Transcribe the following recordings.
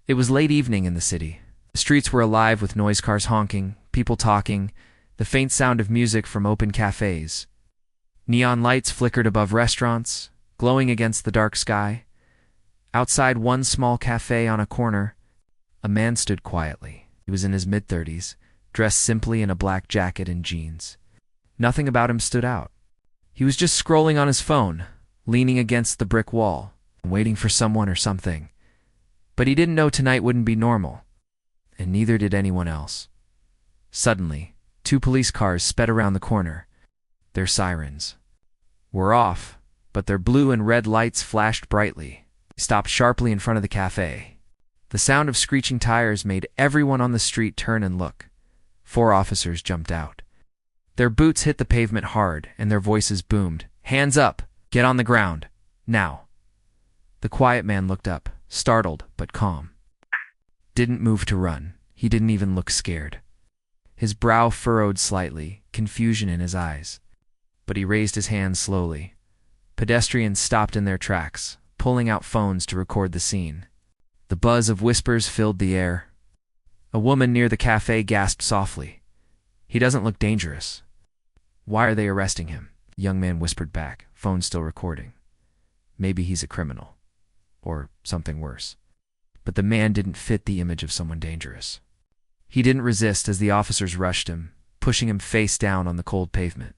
It was late evening in the city. The streets were alive with noise cars honking, people talking, the faint sound of music from open cafes. Neon lights flickered above restaurants, glowing against the dark sky. Outside one small cafe on a corner, a man stood quietly. He was in his mid-30s, dressed simply in a black jacket and jeans. Nothing about him stood out. He was just scrolling on his phone, leaning against the brick wall, waiting for someone or something. But he didn't know tonight wouldn't be normal, and neither did anyone else. Suddenly, 2 police cars sped around the corner. Their sirens were off, but their blue and red lights flashed brightly. They stopped sharply in front of the cafe. The sound of screeching tires made everyone on the street turn and look. 4 officers jumped out. Their boots hit the pavement hard, and their voices boomed. "Hands up! Get on the ground! Now!" The quiet man looked up, startled but calm. Didn't move to run. He didn't even look scared. His brow furrowed slightly, confusion in his eyes. But he raised his hands slowly. Pedestrians stopped in their tracks, pulling out phones to record the scene. The buzz of whispers filled the air. A woman near the cafe gasped softly. "He doesn't look dangerous." "Why are they arresting him?" The young man whispered back, phone still recording. "Maybe he's a criminal. Or something worse." But the man didn't fit the image of someone dangerous. He didn't resist as the officers rushed him, pushing him face down on the cold pavement.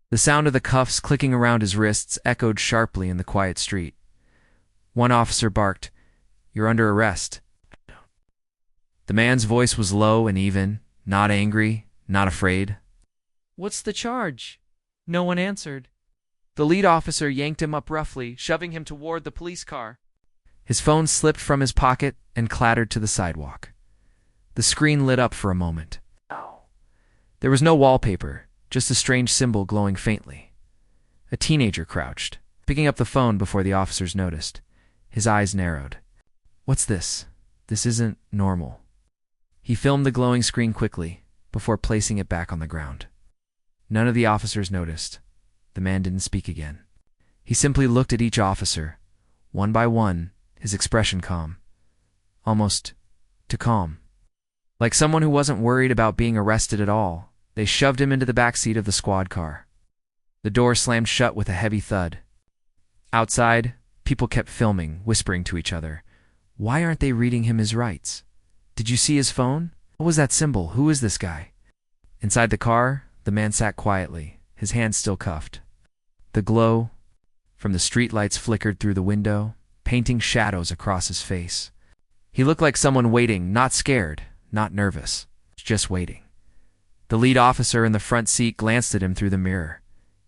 The sound of the cuffs clicking around his wrists echoed sharply in the quiet street. One officer barked, "You're under arrest." The man's voice was low and even, not angry, not afraid. "What's the charge?" No one answered. The lead officer yanked him up roughly, shoving him toward the police car. His phone slipped from his pocket and clattered to the sidewalk. The screen lit up for a moment. There was no wallpaper, just a strange symbol glowing faintly. A teenager crouched, picking up the phone before the officers noticed. His eyes narrowed. "What's this? This isn't normal." He filmed the glowing screen quickly, before placing it back on the ground. None of the officers noticed. The man didn't speak again. He simply looked at each officer, one by one, his expression calm. Almost too calm. Like someone who wasn't worried about being arrested at all. They shoved him into the back seat of the squad car. The door slammed shut with a heavy thud. Outside, people kept filming, whispering to each other. "Why aren't they reading him his rights? Did you see his phone? What was that symbol? Who is this guy?" Inside the car, the man sat quietly, his hands still cuffed. The glow from the streetlights flickered through the window, painting shadows across his face. He looked like someone waiting, not scared, not nervous, just waiting. The lead officer in the front seat glanced at him through the mirror.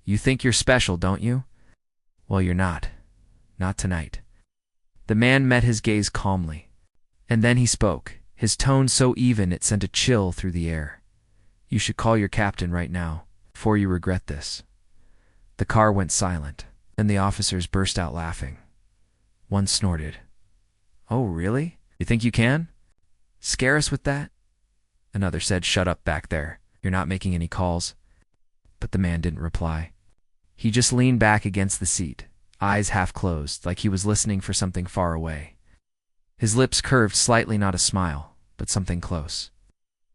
"You think you're special, don't you? Well, you're not. Not tonight." The man met his gaze calmly. And then he spoke, his tone so even it sent a chill through the air. "You should call your captain right now, before you regret this." The car went silent, and the officers burst out laughing. One snorted. "Oh, really? You think you can? Scare us with that?" Another said, "Shut up back there. You're not making any calls." But the man didn't reply. He just leaned back against the seat, eyes half closed, like he was listening for something far away. His lips curved slightly, not a smile, but something close.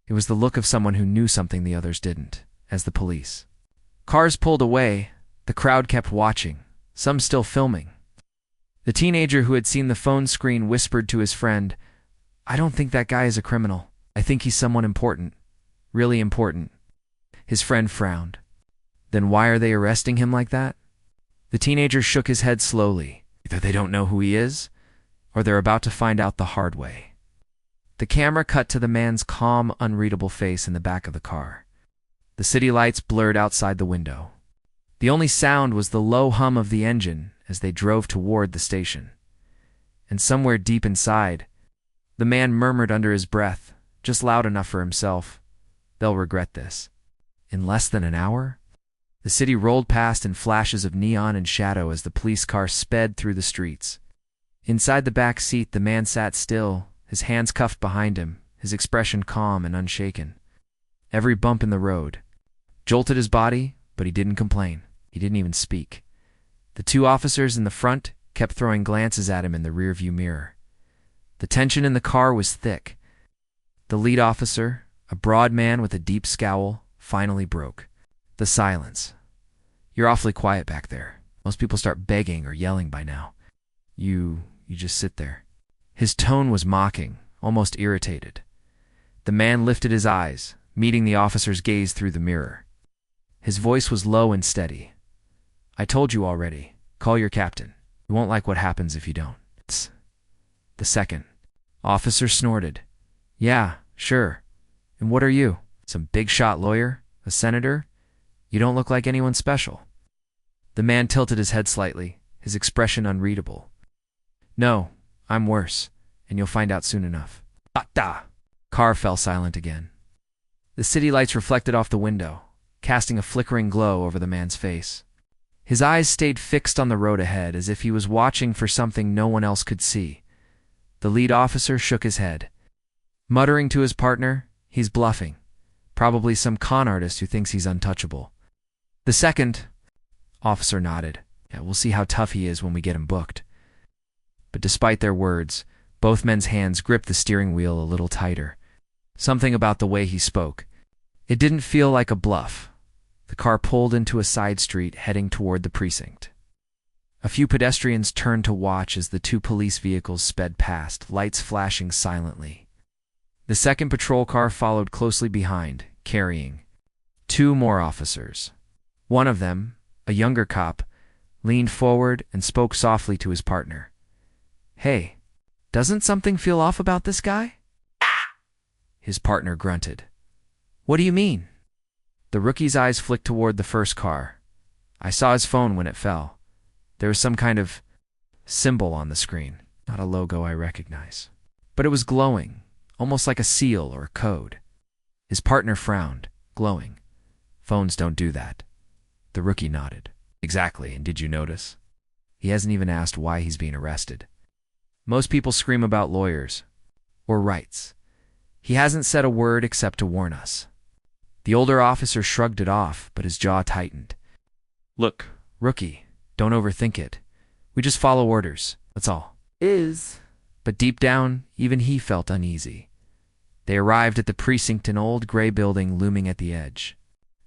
It was the look of someone who knew something the others didn't, as the police. Cars pulled away. The crowd kept watching, some still filming. The teenager who had seen the phone screen whispered to his friend, "I don't think that guy is a criminal. I think he's someone important. Really important." His friend frowned. "Then why are they arresting him like that?" The teenager shook his head slowly. Either they don't know who he is, or they're about to find out the hard way. The camera cut to the man's calm, unreadable face in the back of the car. The city lights blurred outside the window. The only sound was the low hum of the engine as they drove toward the station. And somewhere deep inside, the man murmured under his breath, just loud enough for himself, "They'll regret this." In less than an hour, the city rolled past in flashes of neon and shadow as the police car sped through the streets. Inside the back seat, the man sat still, his hands cuffed behind him, his expression calm and unshaken. Every bump in the road jolted his body, but he didn't complain. He didn't even speak. The 2 officers in the front kept throwing glances at him in the rearview mirror. The tension in the car was thick. The lead officer, a broad man with a deep scowl, finally broke the silence. "You're awfully quiet back there. Most people start begging or yelling by now. You just sit there." His tone was mocking, almost irritated. The man lifted his eyes, meeting the officer's gaze through the mirror. His voice was low and steady. "I told you already. Call your captain. You won't like what happens if you don't." The second officer snorted. "Yeah, sure. And what are you? Some big-shot lawyer? A senator? You don't look like anyone special." The man tilted his head slightly, his expression unreadable. "No, I'm worse, and you'll find out soon enough." "Ah!" Car fell silent again. The city lights reflected off the window, casting a flickering glow over the man's face. His eyes stayed fixed on the road ahead, as if he was watching for something no one else could see. The lead officer shook his head, muttering to his partner, "He's bluffing. Probably some con artist who thinks he's untouchable." The second officer nodded. "Yeah, we'll see how tough he is when we get him booked." But despite their words, both men's hands gripped the steering wheel a little tighter. Something about the way he spoke. It didn't feel like a bluff. The car pulled into a side street heading toward the precinct. A few pedestrians turned to watch as the two police vehicles sped past, lights flashing silently. The second patrol car followed closely behind, carrying two more officers. One of them, a younger cop, leaned forward and spoke softly to his partner. "Hey, doesn't something feel off about this guy?" His partner grunted. "What do you mean?" The rookie's eyes flicked toward the first car. "I saw his phone when it fell. There was some kind of symbol on the screen, not a logo I recognize. But it was glowing, almost like a seal or a code." His partner frowned, glowing. "Phones don't do that." The rookie nodded. "Exactly, and did you notice? He hasn't even asked why he's being arrested. Most people scream about lawyers or rights. He hasn't said a word except to warn us." The older officer shrugged it off, but his jaw tightened. "Look, rookie, don't overthink it. We just follow orders, that's all." But deep down, even he felt uneasy. They arrived at the precinct, an old gray building looming at the edge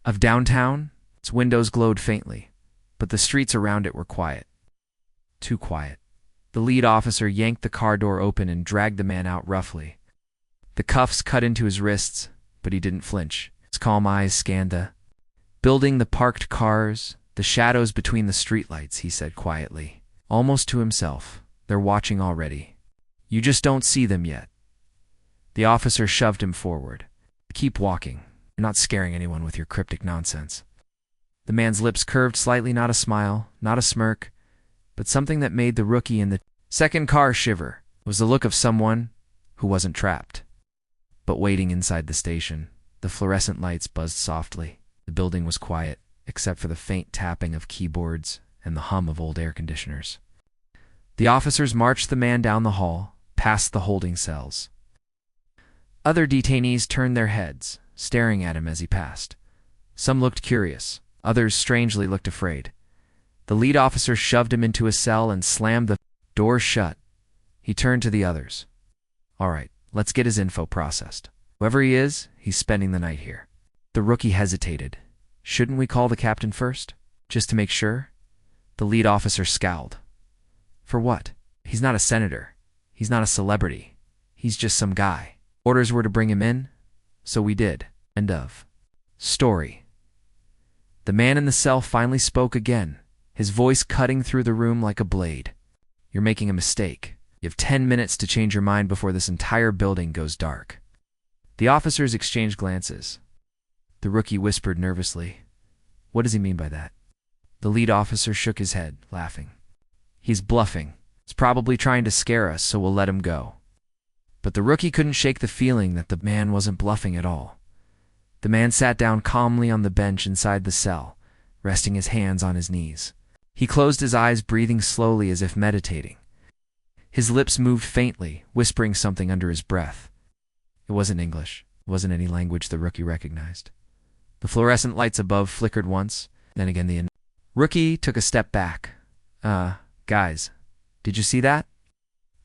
of downtown. Its windows glowed faintly, but the streets around it were quiet. Too quiet. The lead officer yanked the car door open and dragged the man out roughly. The cuffs cut into his wrists, but he didn't flinch. His calm eyes scanned the building, the parked cars, the shadows between the streetlights. He said quietly, almost to himself, "They're watching already. You just don't see them yet." The officer shoved him forward. "Keep walking. You're not scaring anyone with your cryptic nonsense." The man's lips curved slightly, not a smile, not a smirk, but something that made the rookie in the second car shiver. It was the look of someone who wasn't trapped, but waiting inside the station. The fluorescent lights buzzed softly. The building was quiet, except for the faint tapping of keyboards and the hum of old air conditioners. The officers marched the man down the hall, past the holding cells. Other detainees turned their heads, staring at him as he passed. Some looked curious. Others strangely looked afraid. The lead officer shoved him into a cell and slammed the door shut. He turned to the others. "All right, let's get his info processed. Whoever he is, he's spending the night here." The rookie hesitated. "Shouldn't we call the captain first, just to make sure?" The lead officer scowled. "For what? He's not a senator. He's not a celebrity. He's just some guy. Orders were to bring him in, so we did. End of story." The man in the cell finally spoke again, his voice cutting through the room like a blade. "You're making a mistake. You have 10 minutes to change your mind before this entire building goes dark." The officers exchanged glances. The rookie whispered nervously, "What does he mean by that?" The lead officer shook his head, laughing. "He's bluffing. He's probably trying to scare us, so we'll let him go." But the rookie couldn't shake the feeling that the man wasn't bluffing at all. The man sat down calmly on the bench inside the cell, resting his hands on his knees. He closed his eyes, breathing slowly as if meditating. His lips moved faintly, whispering something under his breath. It wasn't English. It wasn't any language the rookie recognized. The fluorescent lights above flickered once, then again the rookie took a step back. Guys, did you see that?"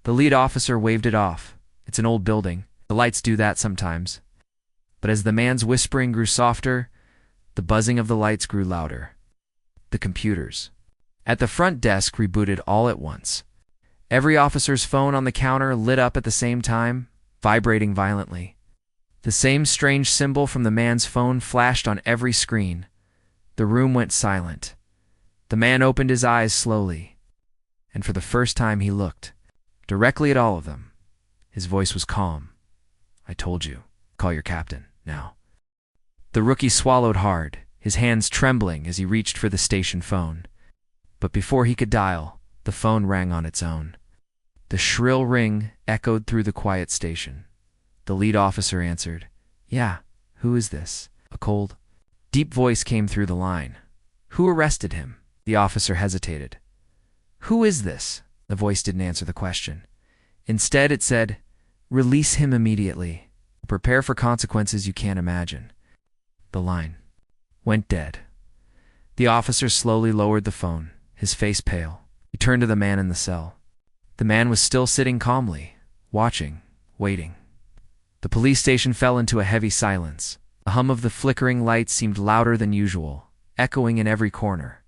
The lead officer waved it off. It's an old building. The lights do that sometimes. But as the man's whispering grew softer, the buzzing of the lights grew louder. The computers at the front desk rebooted all at once. Every officer's phone on the counter lit up at the same time, vibrating violently. The same strange symbol from the man's phone flashed on every screen. The room went silent. The man opened his eyes slowly, and for the first time he looked directly at all of them. His voice was calm. "I told you. Call your captain, now." The rookie swallowed hard, his hands trembling as he reached for the station phone. But before he could dial, the phone rang on its own. The shrill ring echoed through the quiet station. The lead officer answered. "Yeah, who is this?" A cold, deep voice came through the line. "Who arrested him?" The officer hesitated. "Who is this?" The voice didn't answer the question. Instead, it said, "Release him immediately. Prepare for consequences you can't imagine." The line went dead. The officer slowly lowered the phone, his face pale. He turned to the man in the cell. The man was still sitting calmly, watching, waiting. The police station fell into a heavy silence. The hum of the flickering lights seemed louder than usual, echoing in every corner.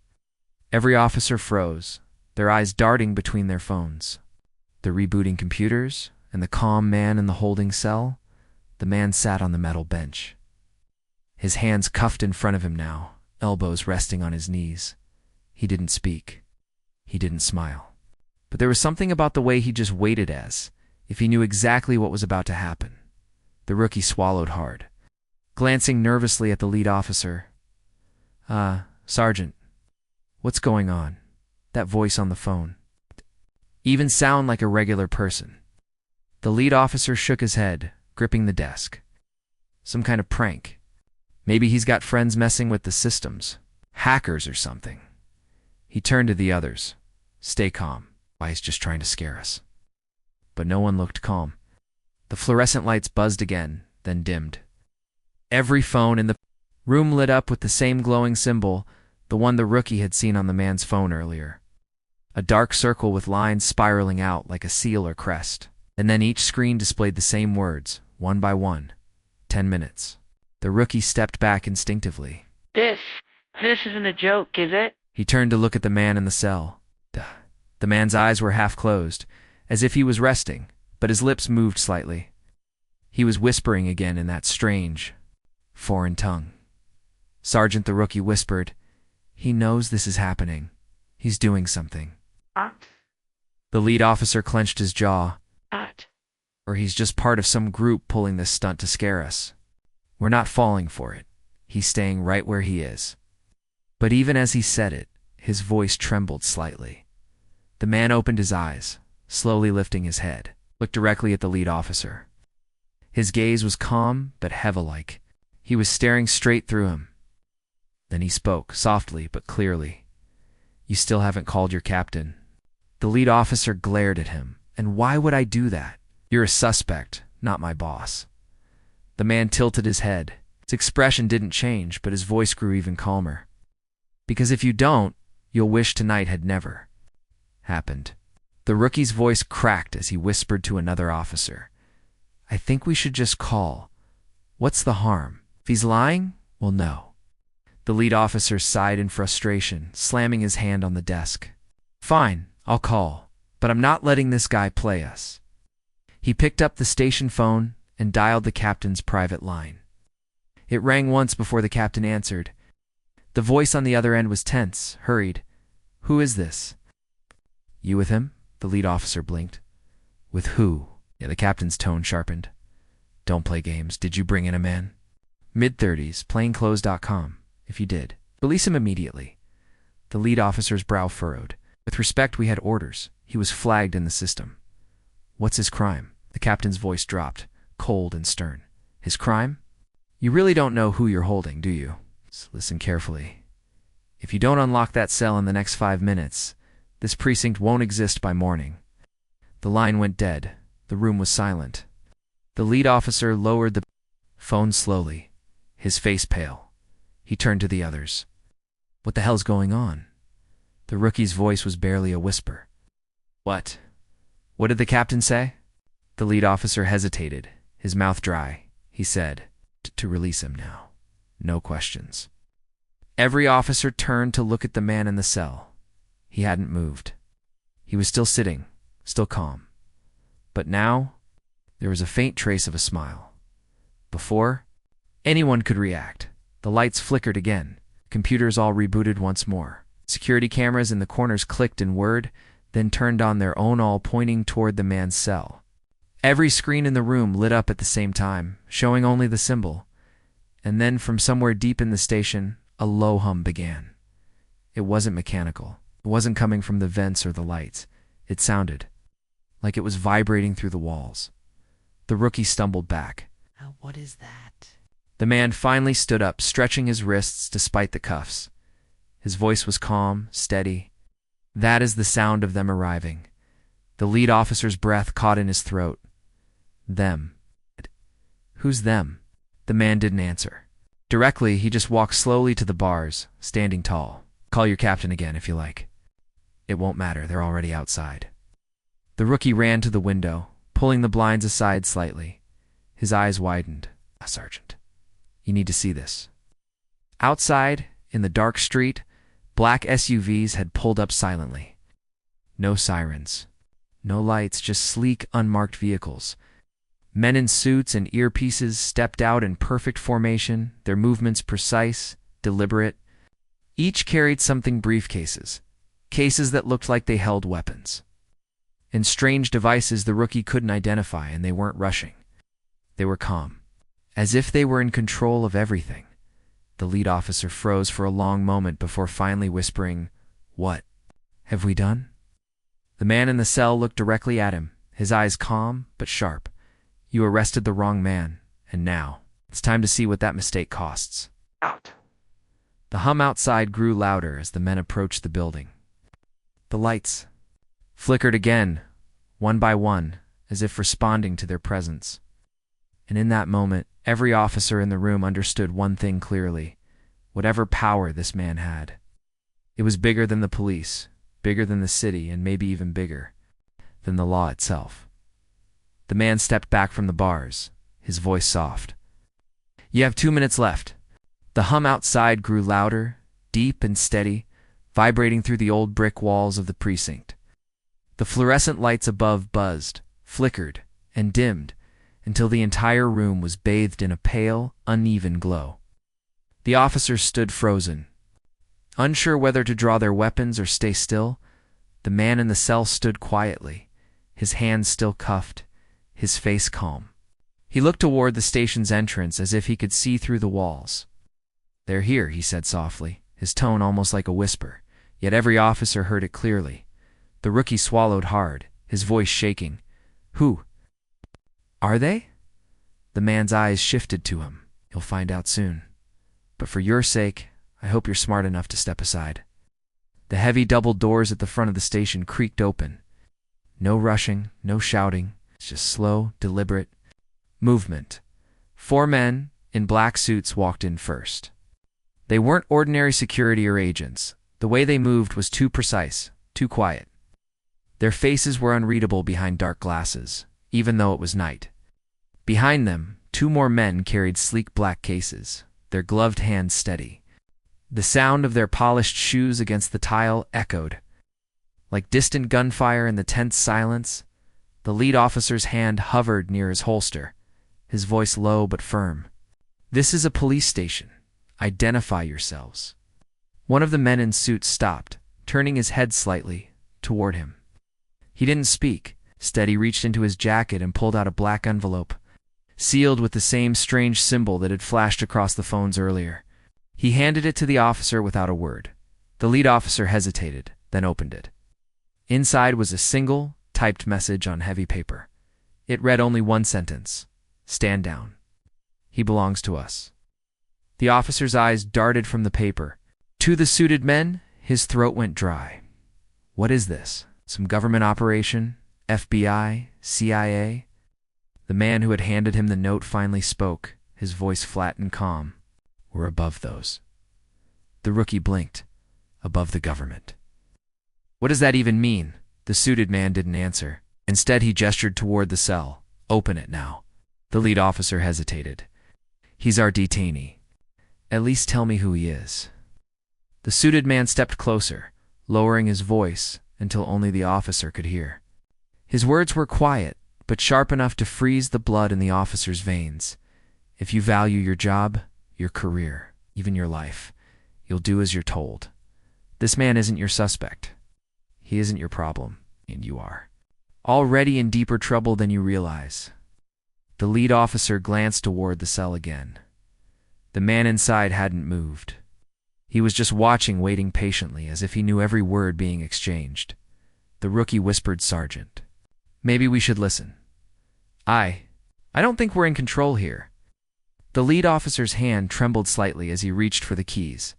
Every officer froze, their eyes darting between their phones. The rebooting computers and the calm man in the holding cell. The man sat on the metal bench, his hands cuffed in front of him now, elbows resting on his knees. He didn't speak. He didn't smile. But there was something about the way he just waited, as if he knew exactly what was about to happen. The rookie swallowed hard, glancing nervously at the lead officer. Sergeant, what's going on?" That voice on the phone even sound like a regular person. The lead officer shook his head, gripping the desk. Some kind of prank. Maybe he's got friends messing with the systems. Hackers or something. He turned to the others. "Stay calm. Why, he's just trying to scare us." But no one looked calm. The fluorescent lights buzzed again, then dimmed. Every phone in the room lit up with the same glowing symbol, the one the rookie had seen on the man's phone earlier. A dark circle with lines spiraling out like a seal or crest. And then each screen displayed the same words, one by one. 10 minutes. The rookie stepped back instinctively. This isn't a joke, is it? He turned to look at the man in the cell. The man's eyes were half closed, as if he was resting, but his lips moved slightly. He was whispering again in that strange, foreign tongue. "Sergeant," the rookie whispered, "he knows this is happening. He's doing something." The lead officer clenched his jaw. "Or he's just part of some group pulling this stunt to scare us. We're not falling for it. He's staying right where he is." But even as he said it, his voice trembled slightly. The man opened his eyes, slowly lifting his head, looked directly at the lead officer. His gaze was calm but heavy-like. He was staring straight through him. Then he spoke, softly but clearly. "You still haven't called your captain." The lead officer glared at him. "And why would I do that? You're a suspect, not my boss." The man tilted his head. His expression didn't change, but his voice grew even calmer. "Because if you don't, you'll wish tonight had never happened." The rookie's voice cracked as he whispered to another officer. "I think we should just call. What's the harm? If he's lying, we'll know." The lead officer sighed in frustration, slamming his hand on the desk. "Fine, I'll call, but I'm not letting this guy play us." He picked up the station phone and dialed the captain's private line. It rang once before the captain answered. The voice on the other end was tense, hurried. "Who is this?" "You with him?" The lead officer blinked. "With who?" Yeah, the captain's tone sharpened. "Don't play games. Did you bring in a man?" "Mid-30s, plainclothes.com. If you did, release him immediately." The lead officer's brow furrowed. "With respect, we had orders. He was flagged in the system." "What's his crime?" The captain's voice dropped, cold and stern. "His crime? You really don't know who you're holding, do you? Listen carefully. If you don't unlock that cell in the next 5 minutes, this precinct won't exist by morning." The line went dead. The room was silent. The lead officer lowered the phone slowly, his face pale. He turned to the others. "What the hell's going on?" The rookie's voice was barely a whisper. What What did the captain say? The lead officer hesitated, his mouth dry. He said, to release him now. No questions. Every officer turned to look at the man in the cell. He hadn't moved. He was still sitting, still calm. But now, there was a faint trace of a smile. Before anyone could react, the lights flickered again. Computers all rebooted once more. Security cameras in the corners clicked and whirred, then turned on their own, all pointing toward the man's cell. Every screen in the room lit up at the same time, showing only the symbol. And then from somewhere deep in the station, a low hum began. It wasn't mechanical. It wasn't coming from the vents or the lights. It sounded like it was vibrating through the walls. The rookie stumbled back. What is that? The man finally stood up, stretching his wrists despite the cuffs. His voice was calm, steady. That is the sound of them arriving. The lead officer's breath caught in his throat. Them. Who's them? The man didn't answer. Directly, he just walked slowly to the bars, standing tall. Call your captain again if you like. It won't matter, they're already outside. The rookie ran to the window, pulling the blinds aside slightly. His eyes widened. Sergeant, you need to see this. Outside, in the dark street, black SUVs had pulled up silently. No sirens. No lights, just sleek, unmarked vehicles. Men in suits and earpieces stepped out in perfect formation, their movements precise, deliberate. Each carried something: briefcases, cases that looked like they held weapons. And strange devices the rookie couldn't identify, and they weren't rushing. They were calm, as if they were in control of everything. The lead officer froze for a long moment before finally whispering, "What have we done?" The man in the cell looked directly at him, his eyes calm but sharp. You arrested the wrong man, and now it's time to see what that mistake costs. Out. The hum outside grew louder as the men approached the building. The lights flickered again, one by one, as if responding to their presence. And in that moment, every officer in the room understood one thing clearly: whatever power this man had, it was bigger than the police, bigger than the city, and maybe even bigger than the law itself. The man stepped back from the bars, his voice soft. You have 2 minutes left. The hum outside grew louder, deep and steady, vibrating through the old brick walls of the precinct. The fluorescent lights above buzzed, flickered, and dimmed, until the entire room was bathed in a pale, uneven glow. The officers stood frozen, unsure whether to draw their weapons or stay still. The man in the cell stood quietly, his hands still cuffed, his face calm. He looked toward the station's entrance as if he could see through the walls. They're here, he said softly, his tone almost like a whisper, yet every officer heard it clearly. The rookie swallowed hard, his voice shaking. Who are they? The man's eyes shifted to him. You'll find out soon. But for your sake, I hope you're smart enough to step aside. The heavy double doors at the front of the station creaked open. No rushing, no shouting, just slow, deliberate movement. 4 men in black suits walked in first. They weren't ordinary security or agents. The way they moved was too precise, too quiet. Their faces were unreadable behind dark glasses, even though it was night. Behind them, 2 more men carried sleek black cases, their gloved hands steady. The sound of their polished shoes against the tile echoed. Like distant gunfire in the tense silence, the lead officer's hand hovered near his holster, his voice low but firm. This is a police station. Identify yourselves. One of the men in suits stopped, turning his head slightly toward him. He didn't speak. Instead, he reached into his jacket and pulled out a black envelope, sealed with the same strange symbol that had flashed across the phones earlier. He handed it to the officer without a word. The lead officer hesitated, then opened it. Inside was a single, typed message on heavy paper. It read only one sentence: "Stand down. He belongs to us." The officer's eyes darted from the paper to the suited men. His throat went dry. What is this? Some government operation? FBI? CIA? The man who had handed him the note finally spoke, his voice flat and calm. We're above those. The rookie blinked. Above the government. What does that even mean? The suited man didn't answer. Instead, he gestured toward the cell. Open it now. The lead officer hesitated. He's our detainee. At least tell me who he is. The suited man stepped closer, lowering his voice until only the officer could hear. His words were quiet, but sharp enough to freeze the blood in the officer's veins. If you value your job, your career, even your life, you'll do as you're told. This man isn't your suspect. He isn't your problem, and you are. Already in deeper trouble than you realize. The lead officer glanced toward the cell again. The man inside hadn't moved. He was just watching, waiting patiently, as if he knew every word being exchanged. The rookie whispered, "Sergeant, maybe we should listen. I don't think we're in control here." The lead officer's hand trembled slightly as he reached for the keys.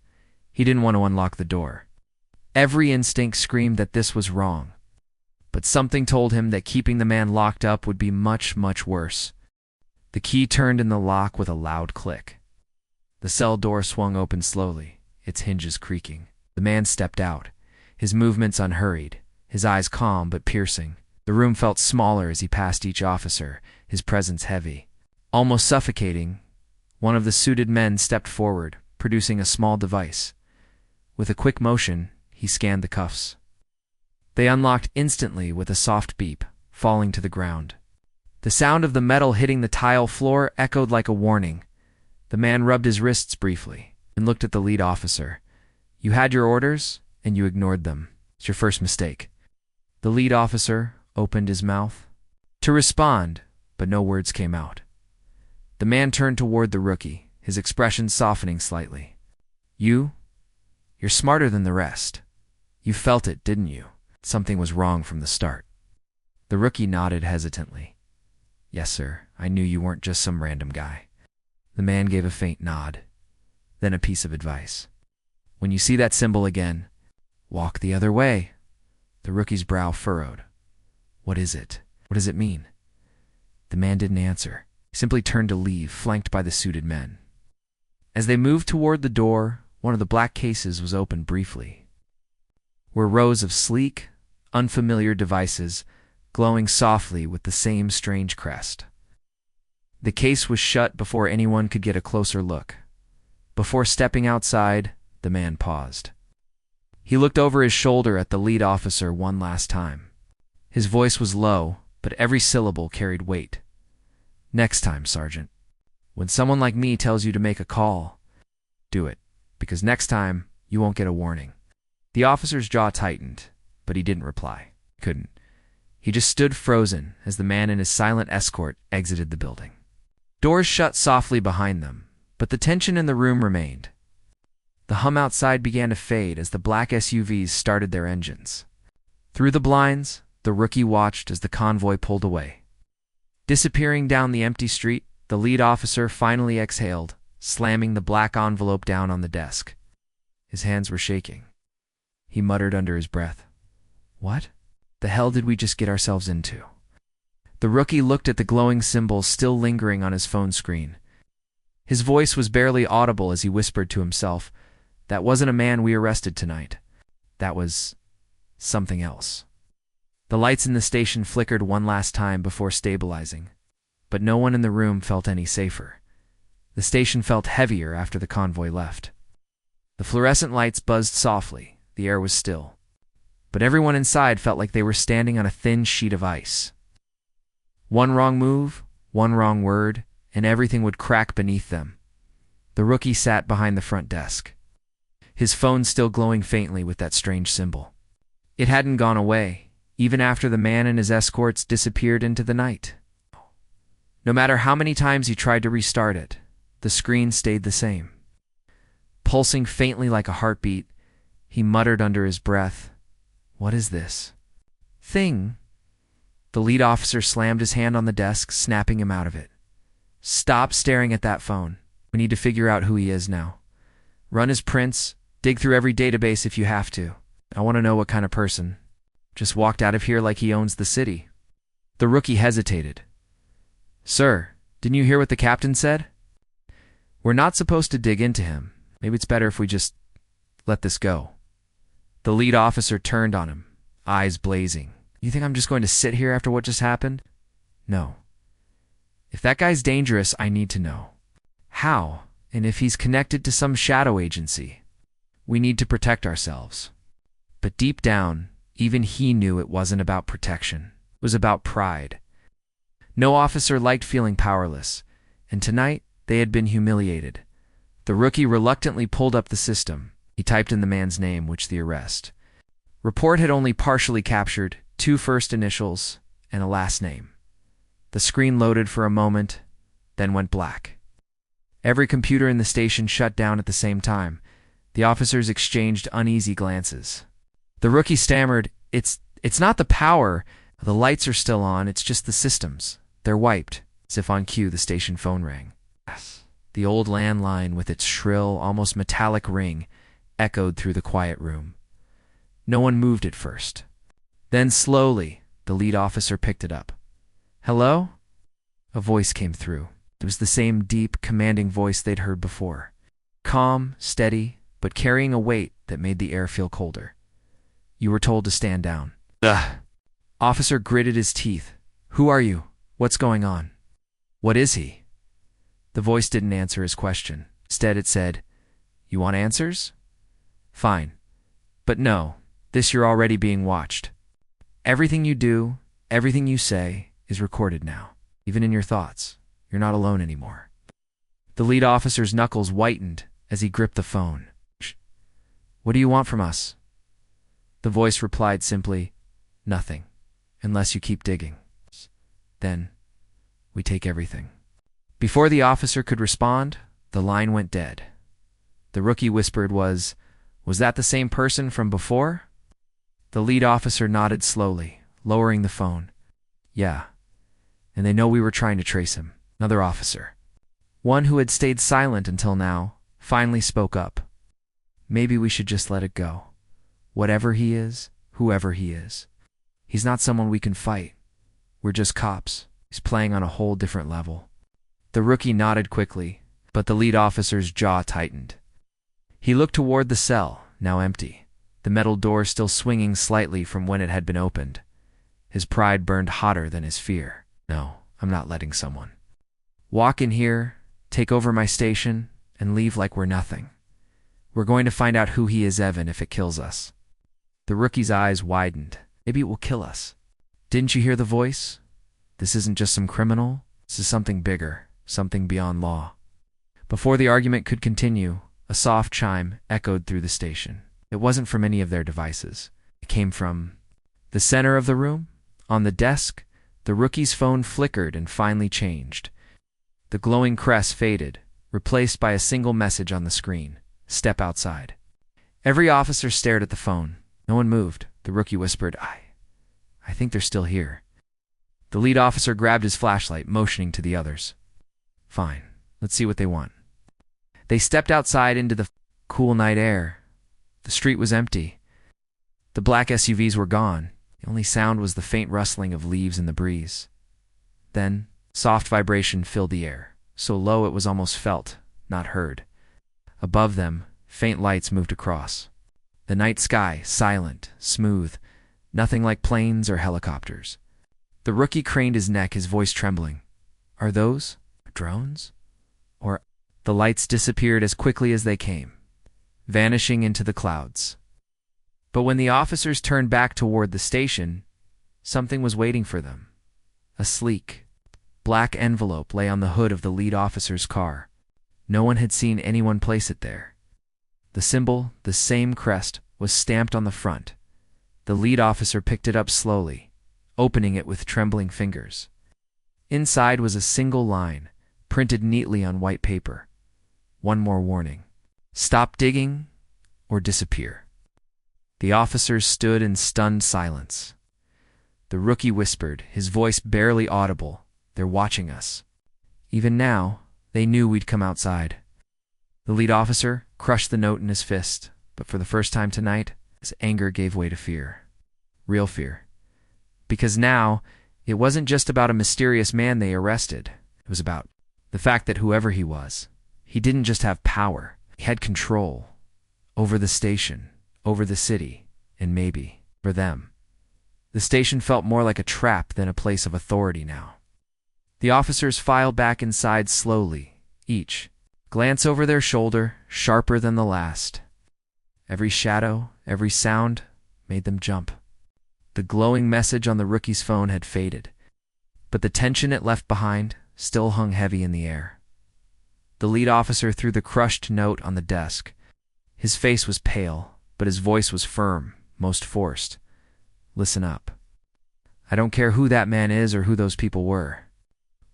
He didn't want to unlock the door. Every instinct screamed that this was wrong. But something told him that keeping the man locked up would be much, much worse. The key turned in the lock with a loud click. The cell door swung open slowly, its hinges creaking. The man stepped out, his movements unhurried, his eyes calm but piercing. The room felt smaller as he passed each officer, his presence heavy. Almost suffocating, one of the suited men stepped forward, producing a small device. With a quick motion, he scanned the cuffs. They unlocked instantly with a soft beep, falling to the ground. The sound of the metal hitting the tile floor echoed like a warning. The man rubbed his wrists briefly and looked at the lead officer. "You had your orders, and you ignored them. It's your first mistake." The lead officer opened his mouth to respond, but no words came out. The man turned toward the rookie, his expression softening slightly. You're smarter than the rest. You felt it, didn't you? Something was wrong from the start." The rookie nodded hesitantly. "Yes, sir. I knew you weren't just some random guy." The man gave a faint nod, then a piece of advice. "When you see that symbol again, walk the other way." The rookie's brow furrowed. "What is it? What does it mean?" The man didn't answer. He simply turned to leave, flanked by the suited men. As they moved toward the door, one of the black cases was opened briefly. Were rows of sleek, unfamiliar devices, glowing softly with the same strange crest. The case was shut before anyone could get a closer look. Before stepping outside, the man paused. He looked over his shoulder at the lead officer one last time. His voice was low, but every syllable carried weight. "Next time, Sergeant, when someone like me tells you to make a call, do it, because next time you won't get a warning." The officer's jaw tightened, but he didn't reply. Couldn't. He just stood frozen as the man and his silent escort exited the building. Doors shut softly behind them, but the tension in the room remained. The hum outside began to fade as the black SUVs started their engines. Through the blinds, the rookie watched as the convoy pulled away. Disappearing down the empty street, the lead officer finally exhaled, slamming the black envelope down on the desk. His hands were shaking. He muttered under his breath, "What the hell did we just get ourselves into?" The rookie looked at the glowing symbol still lingering on his phone screen. His voice was barely audible as he whispered to himself, "That wasn't a man we arrested tonight. That was something else." The lights in the station flickered one last time before stabilizing, but no one in the room felt any safer. The station felt heavier after the convoy left. The fluorescent lights buzzed softly, the air was still, but everyone inside felt like they were standing on a thin sheet of ice. One wrong move, one wrong word, and everything would crack beneath them. The rookie sat behind the front desk, his phone still glowing faintly with that strange symbol. It hadn't gone away, even after the man and his escorts disappeared into the night. No matter how many times he tried to restart it, the screen stayed the same. Pulsing faintly like a heartbeat, he muttered under his breath, "What is this thing?" The lead officer slammed his hand on the desk, snapping him out of it. "Stop staring at that phone. We need to figure out who he is now. Run his prints, dig through every database if you have to. I want to know what kind of person. Just walked out of here like he owns the city." The rookie hesitated. "Sir, didn't you hear what the captain said? We're not supposed to dig into him. Maybe it's better if we just let this go." The lead officer turned on him, eyes blazing. You think I'm just going to sit here after what just happened? No. If that guy's dangerous, I need to know. How? And if he's connected to some shadow agency. We need to protect ourselves. But deep down, even he knew it wasn't about protection. It was about pride. No officer liked feeling powerless, and tonight they had been humiliated. The rookie reluctantly pulled up the system. He typed in the man's name, which the arrest. Report had only partially captured 2 first initials and a last name. The screen loaded for a moment, then went black. Every computer in the station shut down at the same time. The officers exchanged uneasy glances. The rookie stammered, It's not the power. The lights are still on. It's just the systems. They're wiped." As if on cue, the station phone rang. Yes. The old landline with its shrill, almost metallic ring echoed through the quiet room. No one moved at first. Then slowly, the lead officer picked it up. "Hello?" A voice came through. It was the same deep, commanding voice they'd heard before. Calm, steady, but carrying a weight that made the air feel colder. "You were told to stand down." Ugh. Officer gritted his teeth. "Who are you? What's going on? What is he?" The voice didn't answer his question. Instead it said, "You want answers? Fine. But no, this you're already being watched. Everything you do, everything you say, is recorded now. Even in your thoughts. You're not alone anymore." The lead officer's knuckles whitened as he gripped the phone. "Shh. What do you want from us?" The voice replied simply, "Nothing, unless you keep digging. Then, we take everything." Before the officer could respond, the line went dead. The rookie whispered was that the same person from before? The lead officer nodded slowly, lowering the phone. "Yeah, and they know we were trying to trace him." Another officer, one who had stayed silent until now, finally spoke up. "Maybe we should just let it go. Whatever he is, whoever he is. He's not someone we can fight. We're just cops. He's playing on a whole different level." The rookie nodded quickly, but the lead officer's jaw tightened. He looked toward the cell, now empty, the metal door still swinging slightly from when it had been opened. His pride burned hotter than his fear. "No, I'm not letting someone walk in here, take over my station, and leave like we're nothing. We're going to find out who he is, Evan, if it kills us." The rookie's eyes widened. "Maybe it will kill us. Didn't you hear the voice? This isn't just some criminal. This is something bigger, something beyond law." Before the argument could continue, a soft chime echoed through the station. It wasn't from any of their devices. It came from the center of the room. On the desk, the rookie's phone flickered and finally changed. The glowing crest faded, replaced by a single message on the screen: "Step outside." Every officer stared at the phone. No one moved. The rookie whispered, I think they're still here." The lead officer grabbed his flashlight, motioning to the others. "Fine, let's see what they want." They stepped outside into the cool night air. The street was empty. The black SUVs were gone. The only sound was the faint rustling of leaves in the breeze. Then, soft vibration filled the air, so low it was almost felt, not heard. Above them, faint lights moved across. The night sky, silent, smooth, nothing like planes or helicopters. The rookie craned his neck, his voice trembling. "Are those drones? Or—" The lights disappeared as quickly as they came, vanishing into the clouds. But when the officers turned back toward the station, something was waiting for them. A sleek, black envelope lay on the hood of the lead officer's car. No one had seen anyone place it there. The symbol, the same crest, was stamped on the front. The lead officer picked it up slowly, opening it with trembling fingers. Inside was a single line, printed neatly on white paper. One more warning: stop digging or disappear. The officers stood in stunned silence. The rookie whispered, his voice barely audible, "They're watching us." Even now, they knew we'd come outside. The lead officer crushed the note in his fist, but for the first time tonight, his anger gave way to fear. Real fear. Because now, it wasn't just about a mysterious man they arrested. It was about the fact that whoever he was, he didn't just have power. He had control over the station, over the city, and maybe, for them, The station felt more like a trap than a place of authority now. The officers filed back inside slowly, each glance over their shoulder, sharper than the last. Every shadow, every sound made them jump. The glowing message on the rookie's phone had faded, but the tension it left behind still hung heavy in the air. The lead officer threw the crushed note on the desk. His face was pale, but his voice was firm, most forced. Listen up. I don't care who that man is or who those people were.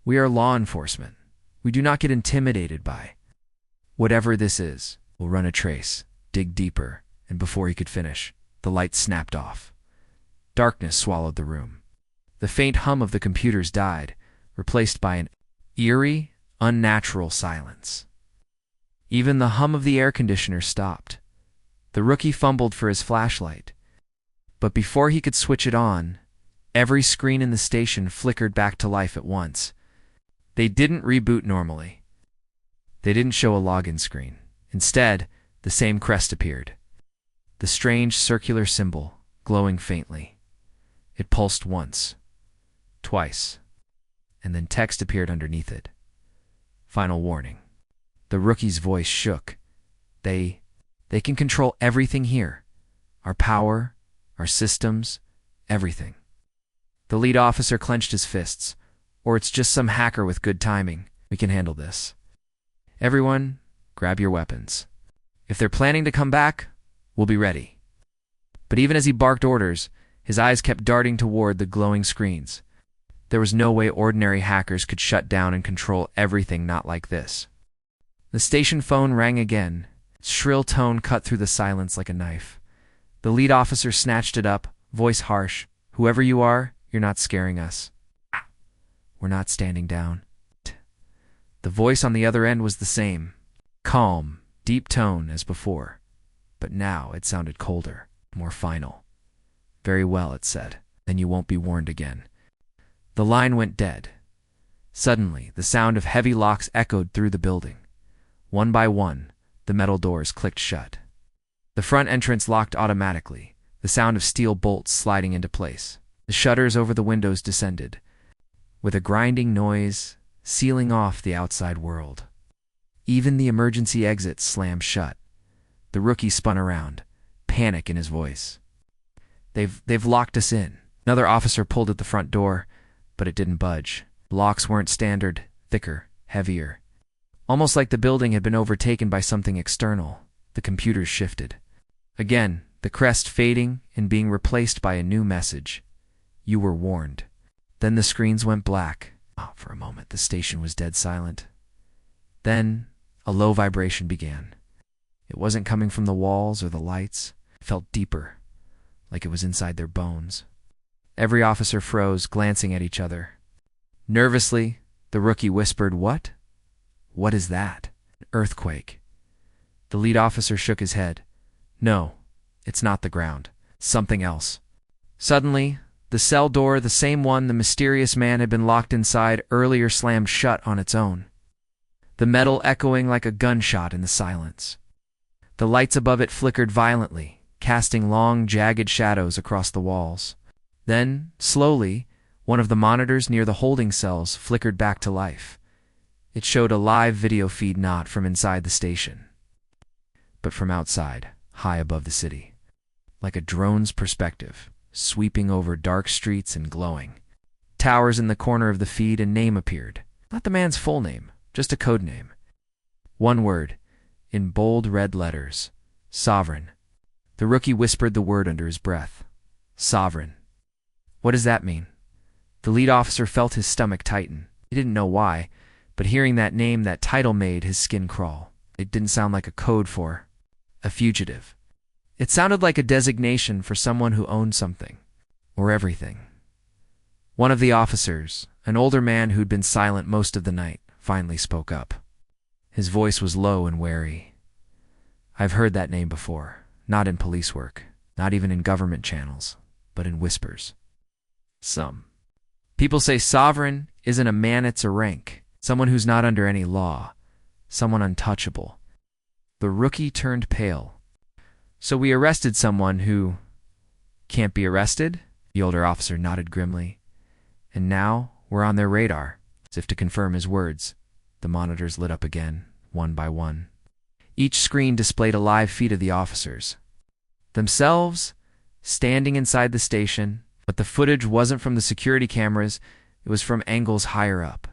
We are law enforcement. We do not get intimidated by. Whatever this is, we'll run a trace, dig deeper, and before he could finish, the light snapped off. Darkness swallowed the room. The faint hum of the computers died, replaced by an eerie, unnatural silence. Even the hum of the air conditioner stopped. The rookie fumbled for his flashlight, but before he could switch it on, every screen in the station flickered back to life at once. They didn't reboot normally. They didn't show a login screen. Instead, the same crest appeared. The strange circular symbol, glowing faintly. It pulsed once, twice, and then text appeared underneath it. Final warning. The rookie's voice shook. They can control everything here. Our power, our systems, everything. The lead officer clenched his fists. Or it's just some hacker with good timing. We can handle this. Everyone, grab your weapons. If they're planning to come back, we'll be ready. But even as he barked orders, his eyes kept darting toward the glowing screens. There was no way ordinary hackers could shut down and control everything not like this. The station phone rang again. Its shrill tone cut through the silence like a knife. The lead officer snatched it up, voice harsh. Whoever you are, you're not scaring us. We're not standing down. The voice on the other end was the same. Calm, deep tone as before. But now it sounded colder, more final. Very well, it said. Then you won't be warned again. The line went dead. Suddenly, the sound of heavy locks echoed through the building. One by one, the metal doors clicked shut. The front entrance locked automatically, the sound of steel bolts sliding into place. The shutters over the windows descended, with a grinding noise, sealing off the outside world. Even the emergency exits slammed shut. The rookie spun around, panic in his voice. They've locked us in. Another officer pulled at the front door, but it didn't budge. Locks weren't standard, thicker, heavier. Almost like the building had been overtaken by something external. The computers shifted. Again, the crest fading and being replaced by a new message. You were warned. Then the screens went black. For a moment, the station was dead silent. Then, a low vibration began. It wasn't coming from the walls or the lights. It felt deeper, like it was inside their bones. Every officer froze, glancing at each other. Nervously, the rookie whispered, "What? What is that?" An earthquake. The lead officer shook his head. No, it's not the ground. Something else. Suddenly, the cell door, the same one the mysterious man had been locked inside earlier, slammed shut on its own. The metal echoing like a gunshot in the silence. The lights above it flickered violently, casting long, jagged shadows across the walls. Then, slowly, one of the monitors near the holding cells flickered back to life. It showed a live video feed not from inside the station, but from outside, high above the city, like a drone's perspective, sweeping over dark streets and glowing. Towers in the corner of the feed, and name appeared. Not the man's full name, just a code name. One word, in bold red letters. Sovereign. The rookie whispered the word under his breath. Sovereign. What does that mean? The lead officer felt his stomach tighten. He didn't know why, but hearing that name, that title, made his skin crawl. It didn't sound like a code for a fugitive. It sounded like a designation for someone who owned something, or everything. One of the officers, an older man who'd been silent most of the night, finally spoke up. His voice was low and wary. I've heard that name before, not in police work, not even in government channels, but in whispers. Some people say sovereign isn't a man, it's a rank, someone who's not under any law, someone untouchable. The rookie turned pale. So we arrested someone who can't be arrested? The older officer nodded grimly. And now we're on their radar. As if to confirm his words, the monitors lit up again, one by one. Each screen displayed a live feed of the officers themselves standing inside the station, but the footage wasn't from the security cameras, it was from angles higher up.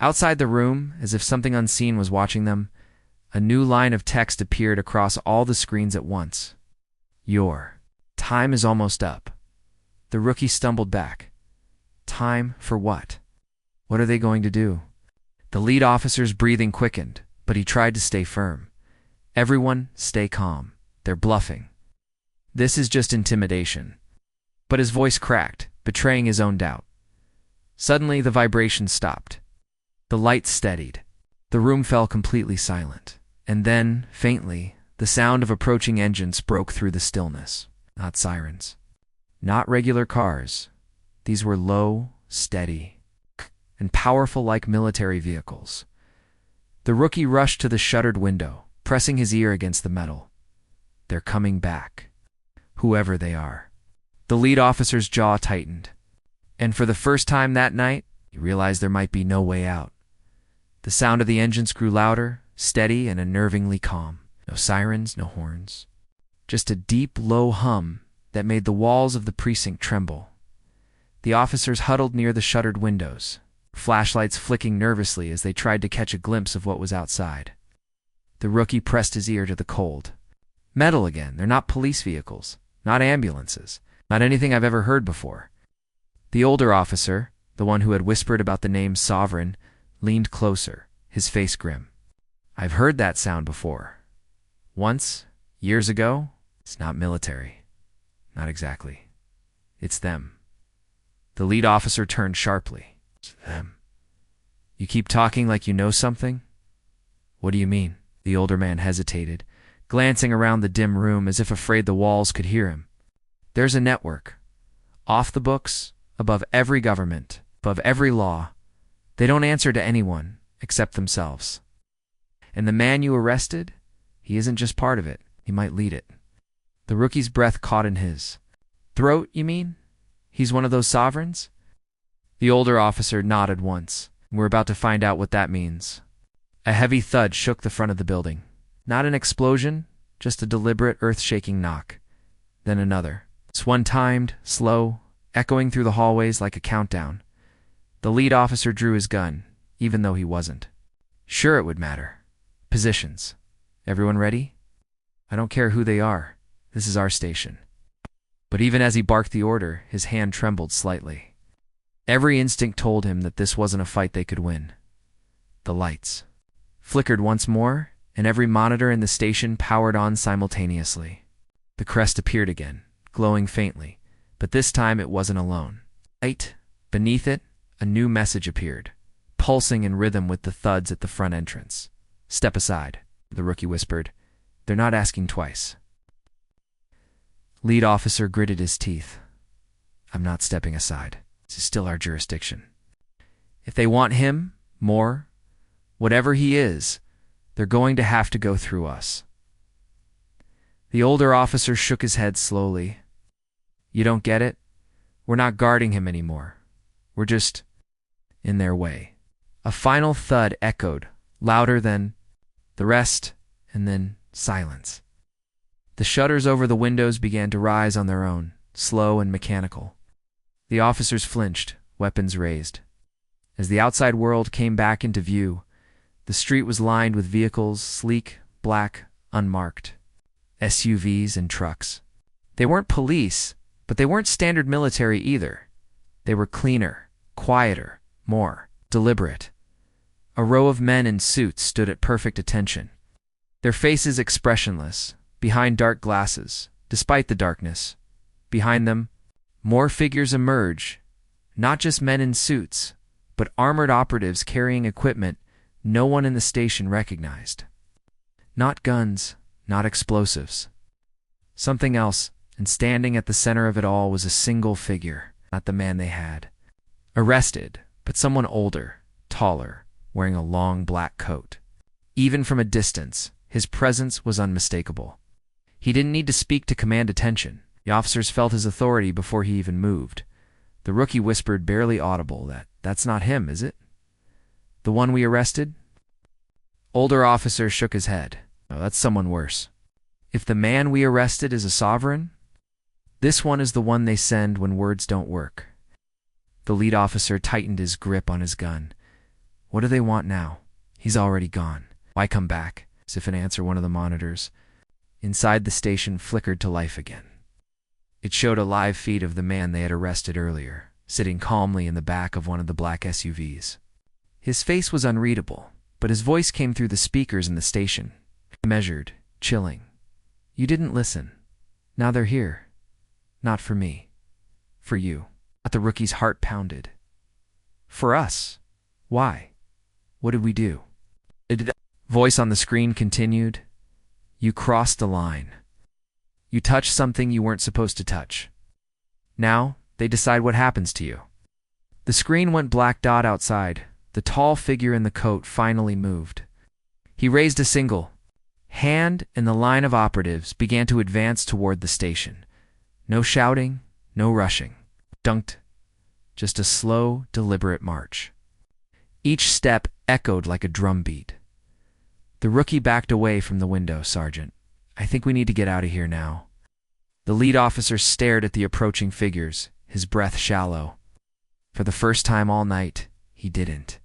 Outside the room, as if something unseen was watching them, a new line of text appeared across all the screens at once. Your time is almost up. The rookie stumbled back. Time for what? What are they going to do? The lead officer's breathing quickened, but he tried to stay firm. Everyone, stay calm. They're bluffing. This is just intimidation. But his voice cracked, betraying his own doubt. Suddenly, the vibration stopped. The lights steadied. The room fell completely silent. And then, faintly, the sound of approaching engines broke through the stillness. Not sirens. Not regular cars. These were low, steady, and powerful like military vehicles. The rookie rushed to the shuttered window, pressing his ear against the metal. They're coming back. Whoever they are. The lead officer's jaw tightened. And for the first time that night, he realized there might be no way out. The sound of the engines grew louder, steady, and unnervingly calm. No sirens, no horns. Just a deep, low hum that made the walls of the precinct tremble. The officers huddled near the shuttered windows, flashlights flicking nervously as they tried to catch a glimpse of what was outside. The rookie pressed his ear to the cold. Metal again. They're not police vehicles, not ambulances, not anything I've ever heard before. The older officer, the one who had whispered about the name Sovereign, leaned closer, his face grim. I've heard that sound before. Once, years ago. It's not military. Not exactly. It's them. The lead officer turned sharply. It's them. You keep talking like you know something? What do you mean? The older man hesitated, glancing around the dim room as if afraid the walls could hear him. There's a network. Off the books, above every government, above every law. They don't answer to anyone except themselves. And the man you arrested, he isn't just part of it. He might lead it. The rookie's breath caught in his. Throat, you mean? He's one of those sovereigns? The older officer nodded once. We're about to find out what that means. A heavy thud shook the front of the building. Not an explosion, just a deliberate, earth-shaking knock. Then another. This one timed, slow, echoing through the hallways like a countdown. The lead officer drew his gun, even though he wasn't. Sure, it would matter. Positions. Everyone ready? I don't care who they are. This is our station. But even as he barked the order, his hand trembled slightly. Every instinct told him that this wasn't a fight they could win. The lights flickered once more, and every monitor in the station powered on simultaneously. The crest appeared again, glowing faintly, but this time it wasn't alone. Light, beneath it, a new message appeared, pulsing in rhythm with the thuds at the front entrance. Step aside, the rookie whispered. They're not asking twice. Lead officer gritted his teeth. I'm not stepping aside. This is still our jurisdiction. If they want him, more, whatever he is, they're going to have to go through us. The older officer shook his head slowly. You don't get it? We're not guarding him anymore. We're just in their way. A final thud echoed, louder than the rest, and then silence. The shutters over the windows began to rise on their own, slow and mechanical. The officers flinched, weapons raised. As the outside world came back into view, the street was lined with vehicles, sleek, black, unmarked. SUVs and trucks. They weren't police, but they weren't standard military either. They were cleaner, quieter, more deliberate. A row of men in suits stood at perfect attention, their faces expressionless, behind dark glasses, despite the darkness. Behind them, more figures emerge, not just men in suits, but armored operatives carrying equipment no one in the station recognized. Not guns, not explosives. Something else, and standing at the center of it all was a single figure, not the man they had. Arrested, but someone older, taller, wearing a long black coat. Even from a distance, his presence was unmistakable. He didn't need to speak to command attention. The officers felt his authority before he even moved. The rookie whispered, barely audible, that's not him, is it? The one we arrested? Older officer shook his head. No, that's someone worse. If the man we arrested is a sovereign, this one is the one they send when words don't work. The lead officer tightened his grip on his gun. What do they want now? He's already gone. Why come back? As if in answer, one of the monitors inside the station flickered to life again. It showed a live feed of the man they had arrested earlier, sitting calmly in the back of one of the black SUVs. His face was unreadable, but his voice came through the speakers in the station. Measured, chilling. You didn't listen. Now they're here. Not for me. For you. The rookie's heart pounded. For us? Why? What did we do? Voice on the screen continued. You crossed the line. You touched something you weren't supposed to touch. Now, they decide what happens to you. The screen went black dot outside. The tall figure in the coat finally moved. He raised a single hand, and the line of operatives began to advance toward the station. No shouting, no rushing. Dunked. Just a slow, deliberate march. Each step echoed like a drumbeat. The rookie backed away from the window. Sergeant, I think we need to get out of here now. The lead officer stared at the approaching figures, his breath shallow. For the first time all night, he didn't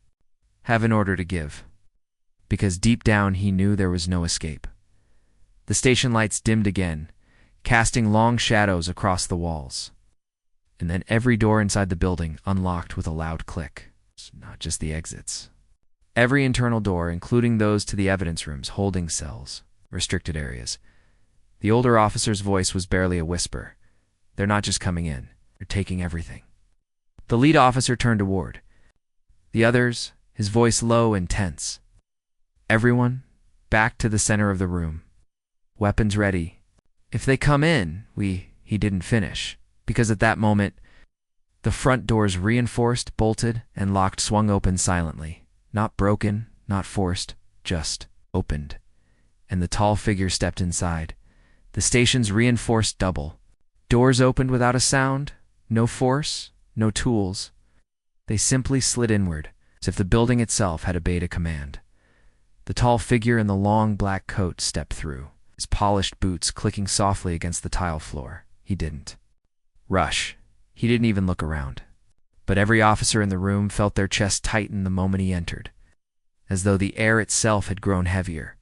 have an order to give, because deep down he knew there was no escape. The station lights dimmed again, casting long shadows across the walls. And then every door inside the building unlocked with a loud click. Not just the exits. Every internal door, including those to the evidence rooms, holding cells, restricted areas. The older officer's voice was barely a whisper. They're not just coming in, they're taking everything. The lead officer turned to Ward. The others, his voice low and tense. Everyone, back to the center of the room. Weapons ready. If they come in, he didn't finish, because at that moment, the front doors, reinforced, bolted, and locked, swung open silently. Not broken, not forced, just opened. And the tall figure stepped inside. The station's reinforced double. Doors opened without a sound, no force, no tools. They simply slid inward, as if the building itself had obeyed a command. The tall figure in the long black coat stepped through, his polished boots clicking softly against the tile floor. He didn't rush. He didn't even look around. But every officer in the room felt their chest tighten the moment he entered, as though the air itself had grown heavier.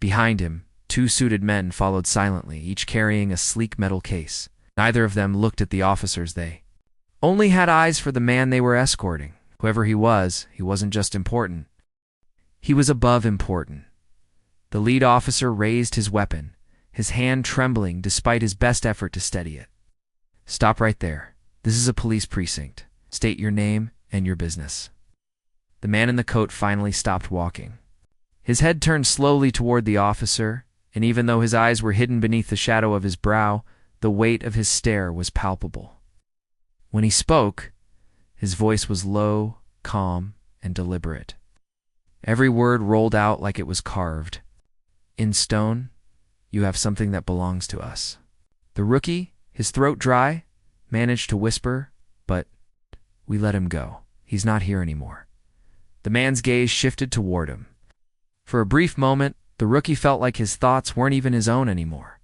Behind him, two suited men followed silently, each carrying a sleek metal case. Neither of them looked at the officers. They only had eyes for the man they were escorting. Whoever he wasn't just important. He was above important. The lead officer raised his weapon, his hand trembling despite his best effort to steady it. Stop right there. This is a police precinct. State your name and your business. The man in the coat finally stopped walking. His head turned slowly toward the officer, and even though his eyes were hidden beneath the shadow of his brow, the weight of his stare was palpable. When he spoke, his voice was low, calm, and deliberate. Every word rolled out like it was carved. In stone, you have something that belongs to us. The rookie, his throat dry, managed to whisper, but we let him go. He's not here anymore. The man's gaze shifted toward him. For a brief moment, the rookie felt like his thoughts weren't even his own anymore,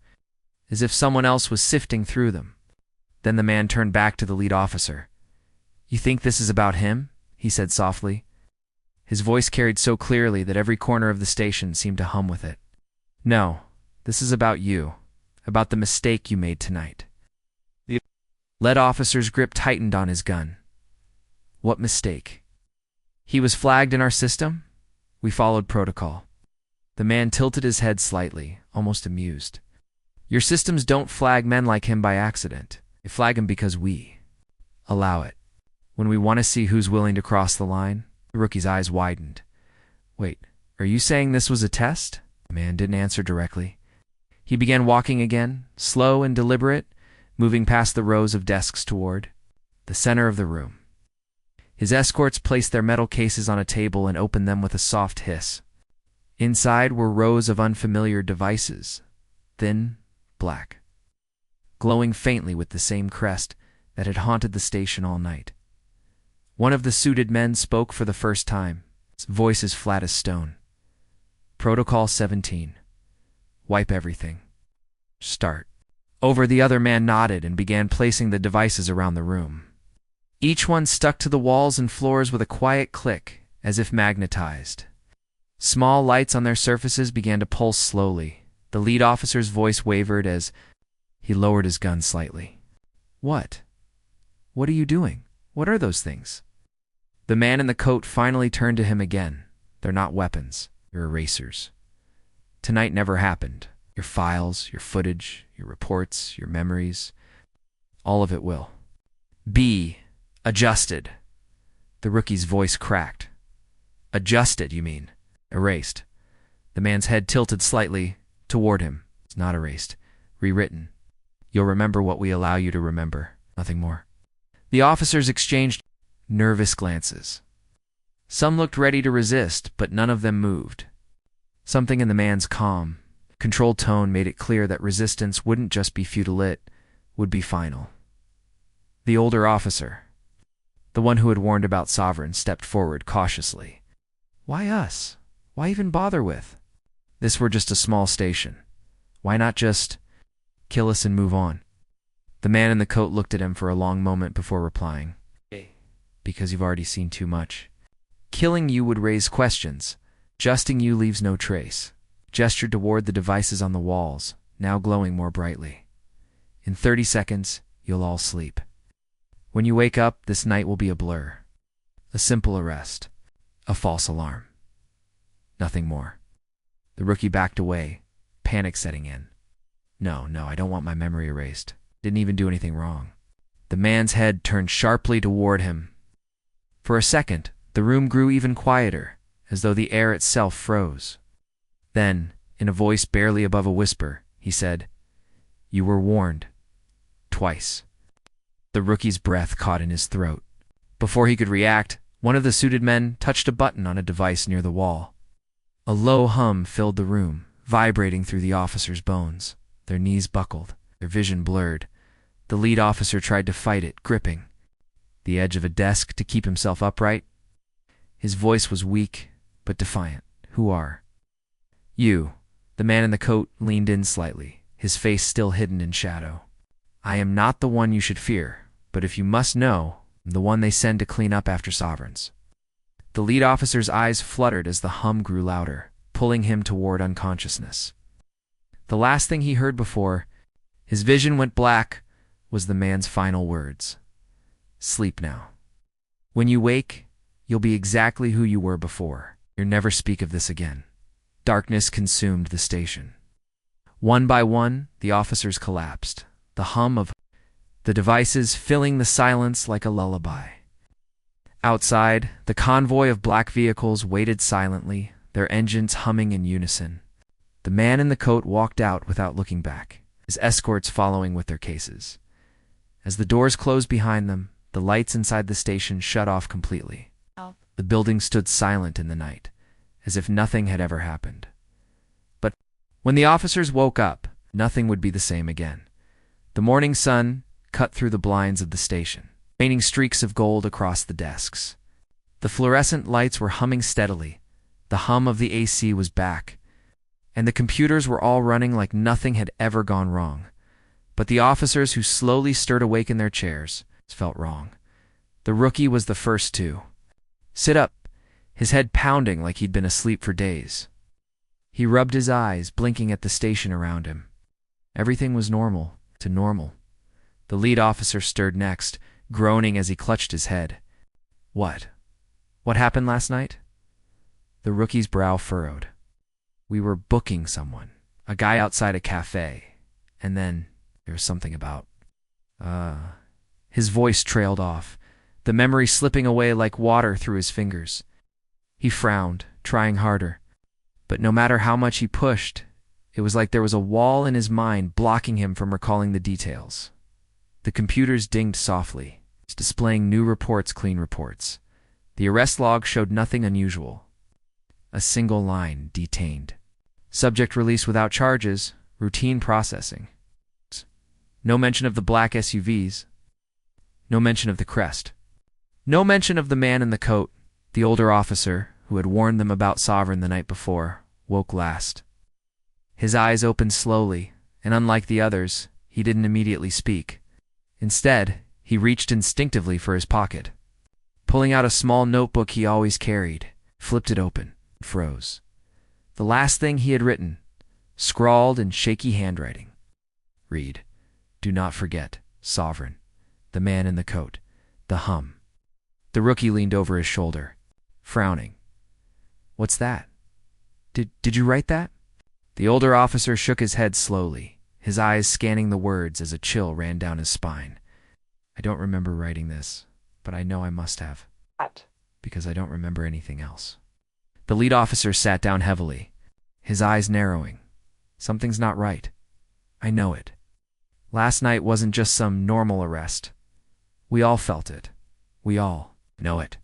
as if someone else was sifting through them. Then the man turned back to the lead officer. You think this is about him? He said softly. His voice carried so clearly that every corner of the station seemed to hum with it. No, this is about you, about the mistake you made tonight. The lead officer's grip tightened on his gun. What mistake? He was flagged in our system? We followed protocol. The man tilted his head slightly, almost amused. Your systems don't flag men like him by accident. They flag him because we allow it. When we want to see who's willing to cross the line, the rookie's eyes widened. Wait, are you saying this was a test? The man didn't answer directly. He began walking again, slow and deliberate, moving past the rows of desks toward the center of the room. His escorts placed their metal cases on a table and opened them with a soft hiss. Inside were rows of unfamiliar devices, thin, black. glowing faintly with the same crest that had haunted the station all night. One of the suited men spoke for the first time, his voice as flat as stone. Protocol 17. Wipe everything. Start. Over the other man nodded and began placing the devices around the room. Each one stuck to the walls and floors with a quiet click, as if magnetized. Small lights on their surfaces began to pulse slowly. The lead officer's voice wavered as he lowered his gun slightly. What? What are you doing? What are those things? The man in the coat finally turned to him again. They're not weapons. They're erasers. Tonight never happened. Your files, your footage, your reports, your memories, all of it will be adjusted. The rookie's voice cracked. Adjusted, you mean? Erased. The man's head tilted slightly toward him. It's not erased. Rewritten. You'll remember what we allow you to remember. Nothing more. The officers exchanged nervous glances. Some looked ready to resist, but none of them moved. Something in the man's calm, controlled tone made it clear that resistance wouldn't just be futile, it would be final. The older officer, the one who had warned about Sovereign, stepped forward cautiously. Why us? Why even bother with? This were just a small station. Why not just kill us and move on? The man in the coat looked at him for a long moment before replying. Because you've already seen too much. Killing you would raise questions. Adjusting you leaves no trace. Gestured toward the devices on the walls, now glowing more brightly. In 30 seconds, you'll all sleep. When you wake up, this night will be a blur. A simple arrest. A false alarm. Nothing more. The rookie backed away, panic setting in. No, I don't want my memory erased. Didn't even do anything wrong. The man's head turned sharply toward him. For a second, the room grew even quieter, as though the air itself froze. Then, in a voice barely above a whisper, he said, "You were warned. Twice." The rookie's breath caught in his throat. Before he could react, one of the suited men touched a button on a device near the wall. A low hum filled the room, vibrating through the officers' bones. Their knees buckled, their vision blurred. The lead officer tried to fight it, gripping the edge of a desk to keep himself upright. His voice was weak, but defiant. "Who are you?" The man in the coat leaned in slightly, his face still hidden in shadow. "I am not the one you should fear, but if you must know, I'm the one they send to clean up after Sovereigns." The lead officer's eyes fluttered as the hum grew louder, pulling him toward unconsciousness. The last thing he heard before his vision went black was the man's final words. "Sleep now. When you wake, you'll be exactly who you were before. You'll never speak of this again." Darkness consumed the station. One by one, the officers collapsed, the hum of the devices filling the silence like a lullaby. Outside, the convoy of black vehicles waited silently, their engines humming in unison. The man in the coat walked out without looking back, his escorts following with their cases. As the doors closed behind them, the lights inside the station shut off completely. The building stood silent in the night, as if nothing had ever happened. But when the officers woke up, nothing would be the same again. The morning sun cut through the blinds of the station, painting streaks of gold across the desks. The fluorescent lights were humming steadily, the hum of the AC was back, and the computers were all running like nothing had ever gone wrong. But the officers who slowly stirred awake in their chairs felt wrong. The rookie was the first to sit up, his head pounding like he'd been asleep for days. He rubbed his eyes, blinking at the station around him. Everything was normal to normal. The lead officer stirred next, groaning as he clutched his head. What? What happened last night? The rookie's brow furrowed. We were booking someone, a guy outside a cafe, and then there was something about... His voice trailed off, the memory slipping away like water through his fingers. He frowned, trying harder. But no matter how much he pushed, it was like there was a wall in his mind blocking him from recalling the details. The computers dinged softly, displaying new reports, clean reports. The arrest log showed nothing unusual. A single line, detained. Subject released without charges, routine processing. No mention of the black SUVs. No mention of the crest. No mention of the man in the coat. The older officer, who had warned them about Sovereign the night before, woke last. His eyes opened slowly, and unlike the others, he didn't immediately speak. Instead, he reached instinctively for his pocket. Pulling out a small notebook he always carried, flipped it open, and froze. The last thing he had written, scrawled in shaky handwriting. Read, "Do not forget, Sovereign, the man in the coat, the hum." The rookie leaned over his shoulder, frowning. "What's that? Did you write that?" The older officer shook his head slowly, his eyes scanning the words as a chill ran down his spine. "I don't remember writing this, but I know I must have. What? Because I don't remember anything else." The lead officer sat down heavily, his eyes narrowing. "Something's not right. I know it. Last night wasn't just some normal arrest. We all felt it. We all know it."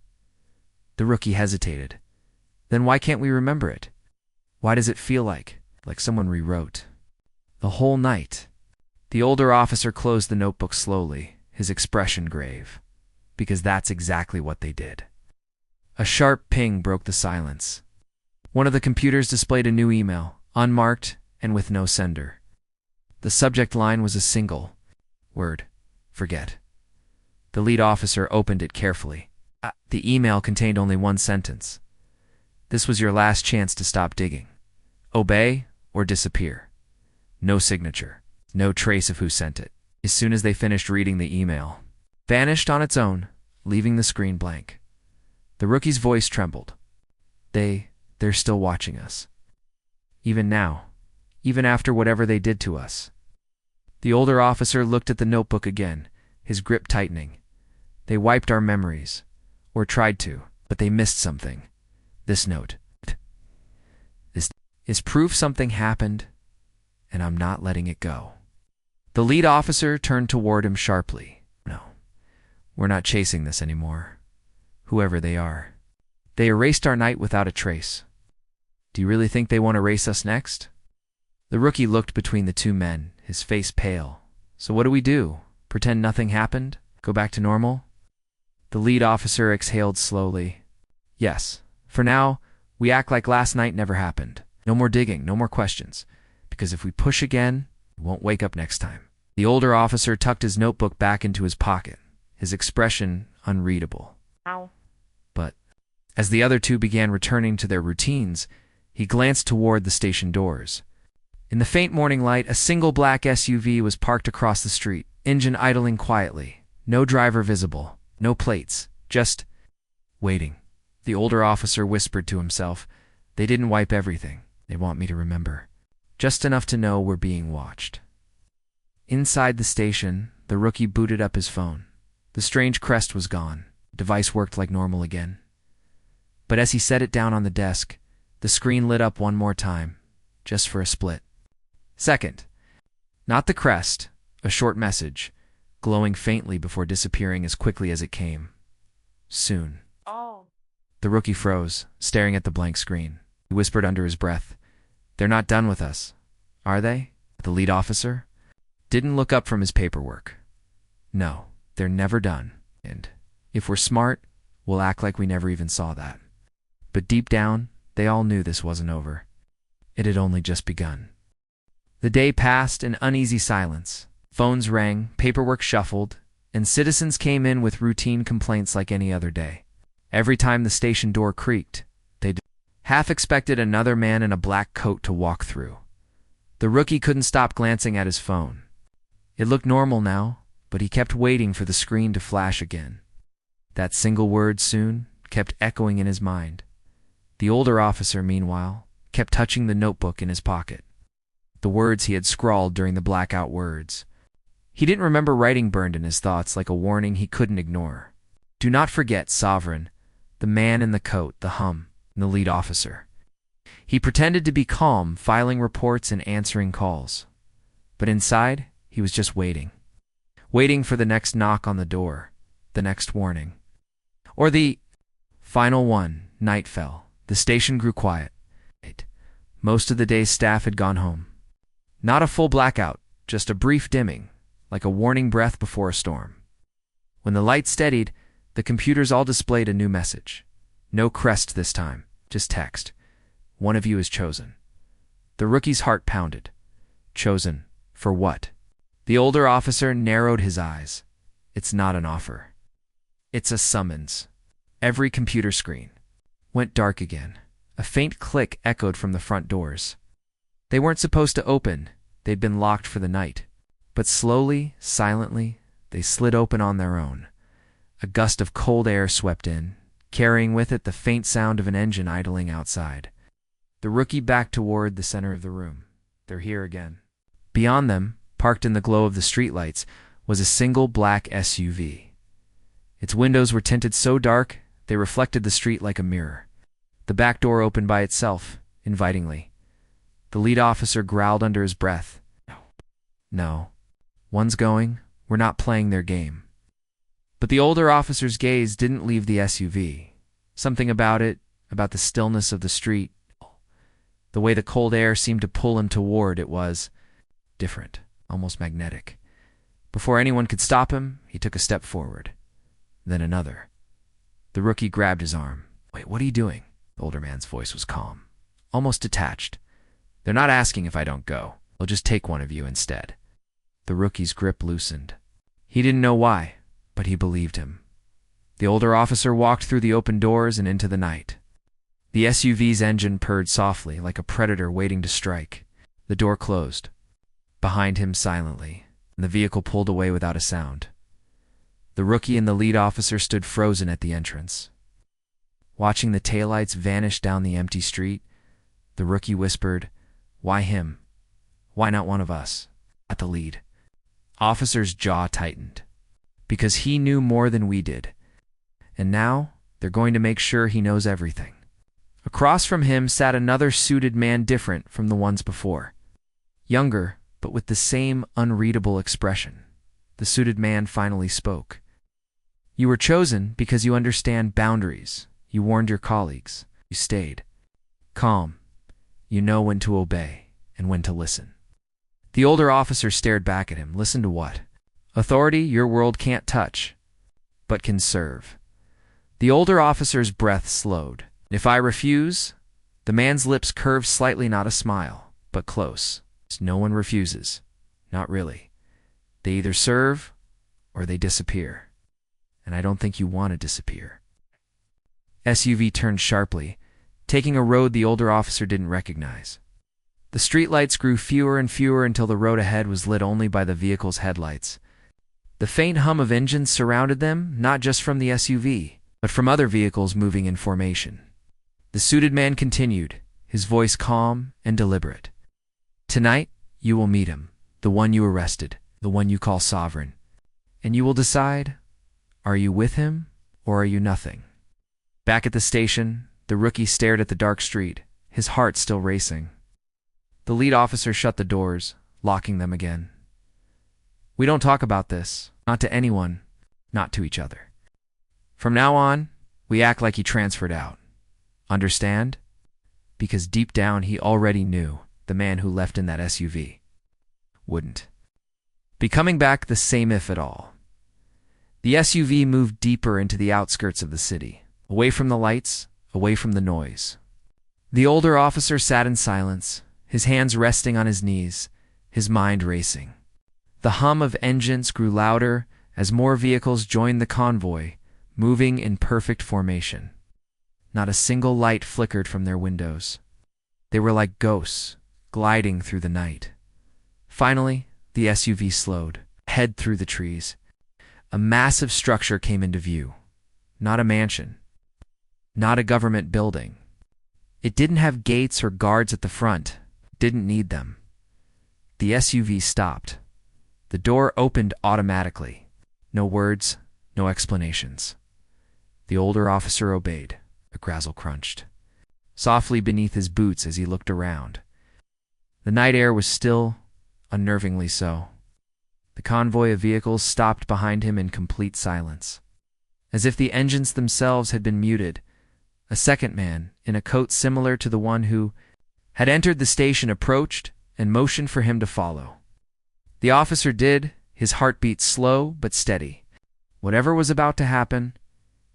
The rookie hesitated. "Then why can't we remember it? Why does it feel like someone rewrote the whole night?" The older officer closed the notebook slowly, his expression grave. "Because that's exactly what they did." A sharp ping broke the silence. One of the computers displayed a new email, unmarked and with no sender. The subject line was a single word: "Forget." The lead officer opened it carefully. The email contained only one sentence. "This was your last chance to stop digging. Obey or disappear." No signature, no trace of who sent it. As soon as they finished reading the email, vanished on its own, leaving the screen blank. The rookie's voice trembled. They're still watching us. Even now, even after whatever they did to us." The older officer looked at the notebook again, his grip tightening. "They wiped our memories, or tried to, but they missed something. This note. This is proof something happened, and I'm not letting it go." The lead officer turned toward him sharply. "No, we're not chasing this anymore. Whoever they are. They erased our night without a trace. Do you really think they won't erase us next?" The rookie looked between the two men, his face pale. "So what do we do? Pretend nothing happened? Go back to normal?" The lead officer exhaled slowly. "Yes, for now, we act like last night never happened. No more digging, no more questions. Because if we push again, we won't wake up next time." The older officer tucked his notebook back into his pocket, his expression unreadable. Ow. But as the other two began returning to their routines, he glanced toward the station doors. In the faint morning light, a single black SUV was parked across the street, engine idling quietly. No driver visible, no plates, just waiting. The older officer whispered to himself, "They didn't wipe everything. They want me to remember. Just enough to know we're being watched." Inside the station, the rookie booted up his phone. The strange crest was gone. The device worked like normal again. But as he set it down on the desk, the screen lit up one more time, just for a split second. Not the crest, a short message, glowing faintly before disappearing as quickly as it came. "Soon." Oh. The rookie froze, staring at the blank screen. He whispered under his breath, "They're not done with us, are they?" The lead officer didn't look up from his paperwork. "No, they're never done. And if we're smart, we'll act like we never even saw that." But deep down, they all knew this wasn't over. It had only just begun. The day passed in uneasy silence. Phones rang, paperwork shuffled, and citizens came in with routine complaints like any other day. Every time the station door creaked, they half expected another man in a black coat to walk through. The rookie couldn't stop glancing at his phone. It looked normal now, but he kept waiting for the screen to flash again. That single word, "soon," kept echoing in his mind. The older officer, meanwhile, kept touching the notebook in his pocket. The words he had scrawled during the blackout words. He didn't remember writing burned in his thoughts like a warning he couldn't ignore. "Do not forget, Sovereign, the man in the coat, the hum," and the lead officer. He pretended to be calm, filing reports and answering calls. But inside, he was just waiting. Waiting for the next knock on the door, the next warning. Or the final one. Night fell. The station grew quiet. Most of the day's staff had gone home. Not a full blackout, just a brief dimming, like a warning breath before a storm. When the light steadied, the computers all displayed a new message. No crest this time, just text. One of you is chosen. The rookie's heart pounded. Chosen. For what? The older officer narrowed his eyes. It's not an offer. It's a summons. Every computer screen went dark again. A faint click echoed from the front doors. They weren't supposed to open. They'd been locked for the night. But slowly, silently, they slid open on their own. A gust of cold air swept in, carrying with it the faint sound of an engine idling outside. The rookie backed toward the center of the room. They're here again. Beyond them, parked in the glow of the streetlights, was a single black SUV. Its windows were tinted so dark they reflected the street like a mirror. The back door opened by itself, invitingly. The lead officer growled under his breath. No. One's going. We're not playing their game. But the older officer's gaze didn't leave the SUV. Something about it, about the stillness of the street, the way the cold air seemed to pull him toward it was different, almost magnetic. Before anyone could stop him, he took a step forward. Then another. The rookie grabbed his arm. Wait, what are you doing? The older man's voice was calm, almost detached. They're not asking if I don't go. They'll just take one of you instead. The rookie's grip loosened. He didn't know why, but he believed him. The older officer walked through the open doors and into the night. The SUV's engine purred softly, like a predator waiting to strike. The door closed. Behind him silently, and the vehicle pulled away without a sound. The rookie and the lead officer stood frozen at the entrance. Watching the taillights vanish down the empty street, the rookie whispered, "Why him? Why not one of us?" At the lead. Officer's jaw tightened. Because he knew more than we did. And now, they're going to make sure he knows everything. Across from him sat another suited man different from the ones before. Younger, but with the same unreadable expression. The suited man finally spoke. You were chosen because you understand boundaries. You warned your colleagues. You stayed. Calm. You know when to obey and when to listen. The older officer stared back at him. Listen to what? Authority your world can't touch, but can serve. The older officer's breath slowed. If I refuse, the man's lips curved slightly, not a smile, but close. No one refuses. Not really. They either serve or they disappear. And I don't think you want to disappear. SUV turned sharply, taking a road the older officer didn't recognize. The streetlights grew fewer and fewer until the road ahead was lit only by the vehicle's headlights. The faint hum of engines surrounded them, not just from the SUV, but from other vehicles moving in formation. The suited man continued, his voice calm and deliberate. Tonight, you will meet him, the one you arrested, the one you call sovereign. And you will decide, are you with him or are you nothing? Back at the station, the rookie stared at the dark street, his heart still racing. The lead officer shut the doors, locking them again. We don't talk about this, not to anyone, not to each other. From now on, we act like he transferred out. Understand? Because deep down he already knew the man who left in that SUV wouldn't be coming back the same if at all. The SUV moved deeper into the outskirts of the city, away from the lights, away from the noise. The older officer sat in silence, his hands resting on his knees, his mind racing. The hum of engines grew louder as more vehicles joined the convoy, moving in perfect formation. Not a single light flickered from their windows. They were like ghosts, gliding through the night. Finally, the SUV slowed, head through the trees. A massive structure came into view. Not a mansion. Not a government building. It didn't have gates or guards at the front. Didn't need them. The SUV stopped. The door opened automatically. No words, no explanations. The older officer obeyed. A grazzle crunched softly beneath his boots as he looked around. The night air was still, unnervingly so. The convoy of vehicles stopped behind him in complete silence. As if the engines themselves had been muted, a second man, in a coat similar to the one who had entered the station, approached and motioned for him to follow. The officer did, his heartbeat slow but steady. Whatever was about to happen,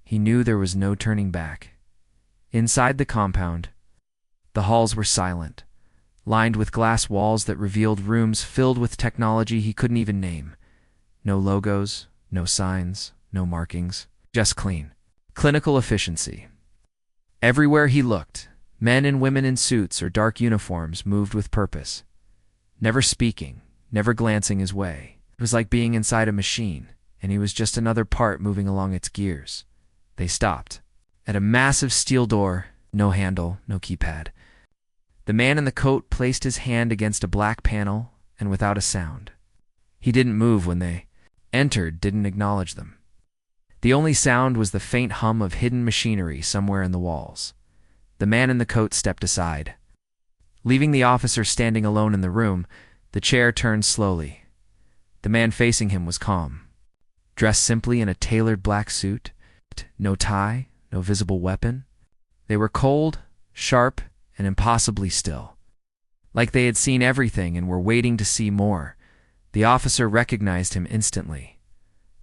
he knew there was no turning back. Inside the compound, the halls were silent, lined with glass walls that revealed rooms filled with technology he couldn't even name. No logos, no signs, no markings, just clean, clinical efficiency. Everywhere he looked, men and women in suits or dark uniforms moved with purpose, never speaking, never glancing his way. It was like being inside a machine, and he was just another part moving along its gears. They stopped. At a massive steel door, no handle, no keypad. The man in the coat placed his hand against a black panel, and without a sound. He didn't move when they entered, didn't acknowledge them. The only sound was the faint hum of hidden machinery somewhere in the walls. The man in the coat stepped aside. Leaving the officer standing alone in the room, the chair turned slowly. The man facing him was calm, dressed simply in a tailored black suit, no tie, no visible weapon. They were cold, sharp, and impossibly still, like they had seen everything and were waiting to see more. The officer recognized him instantly.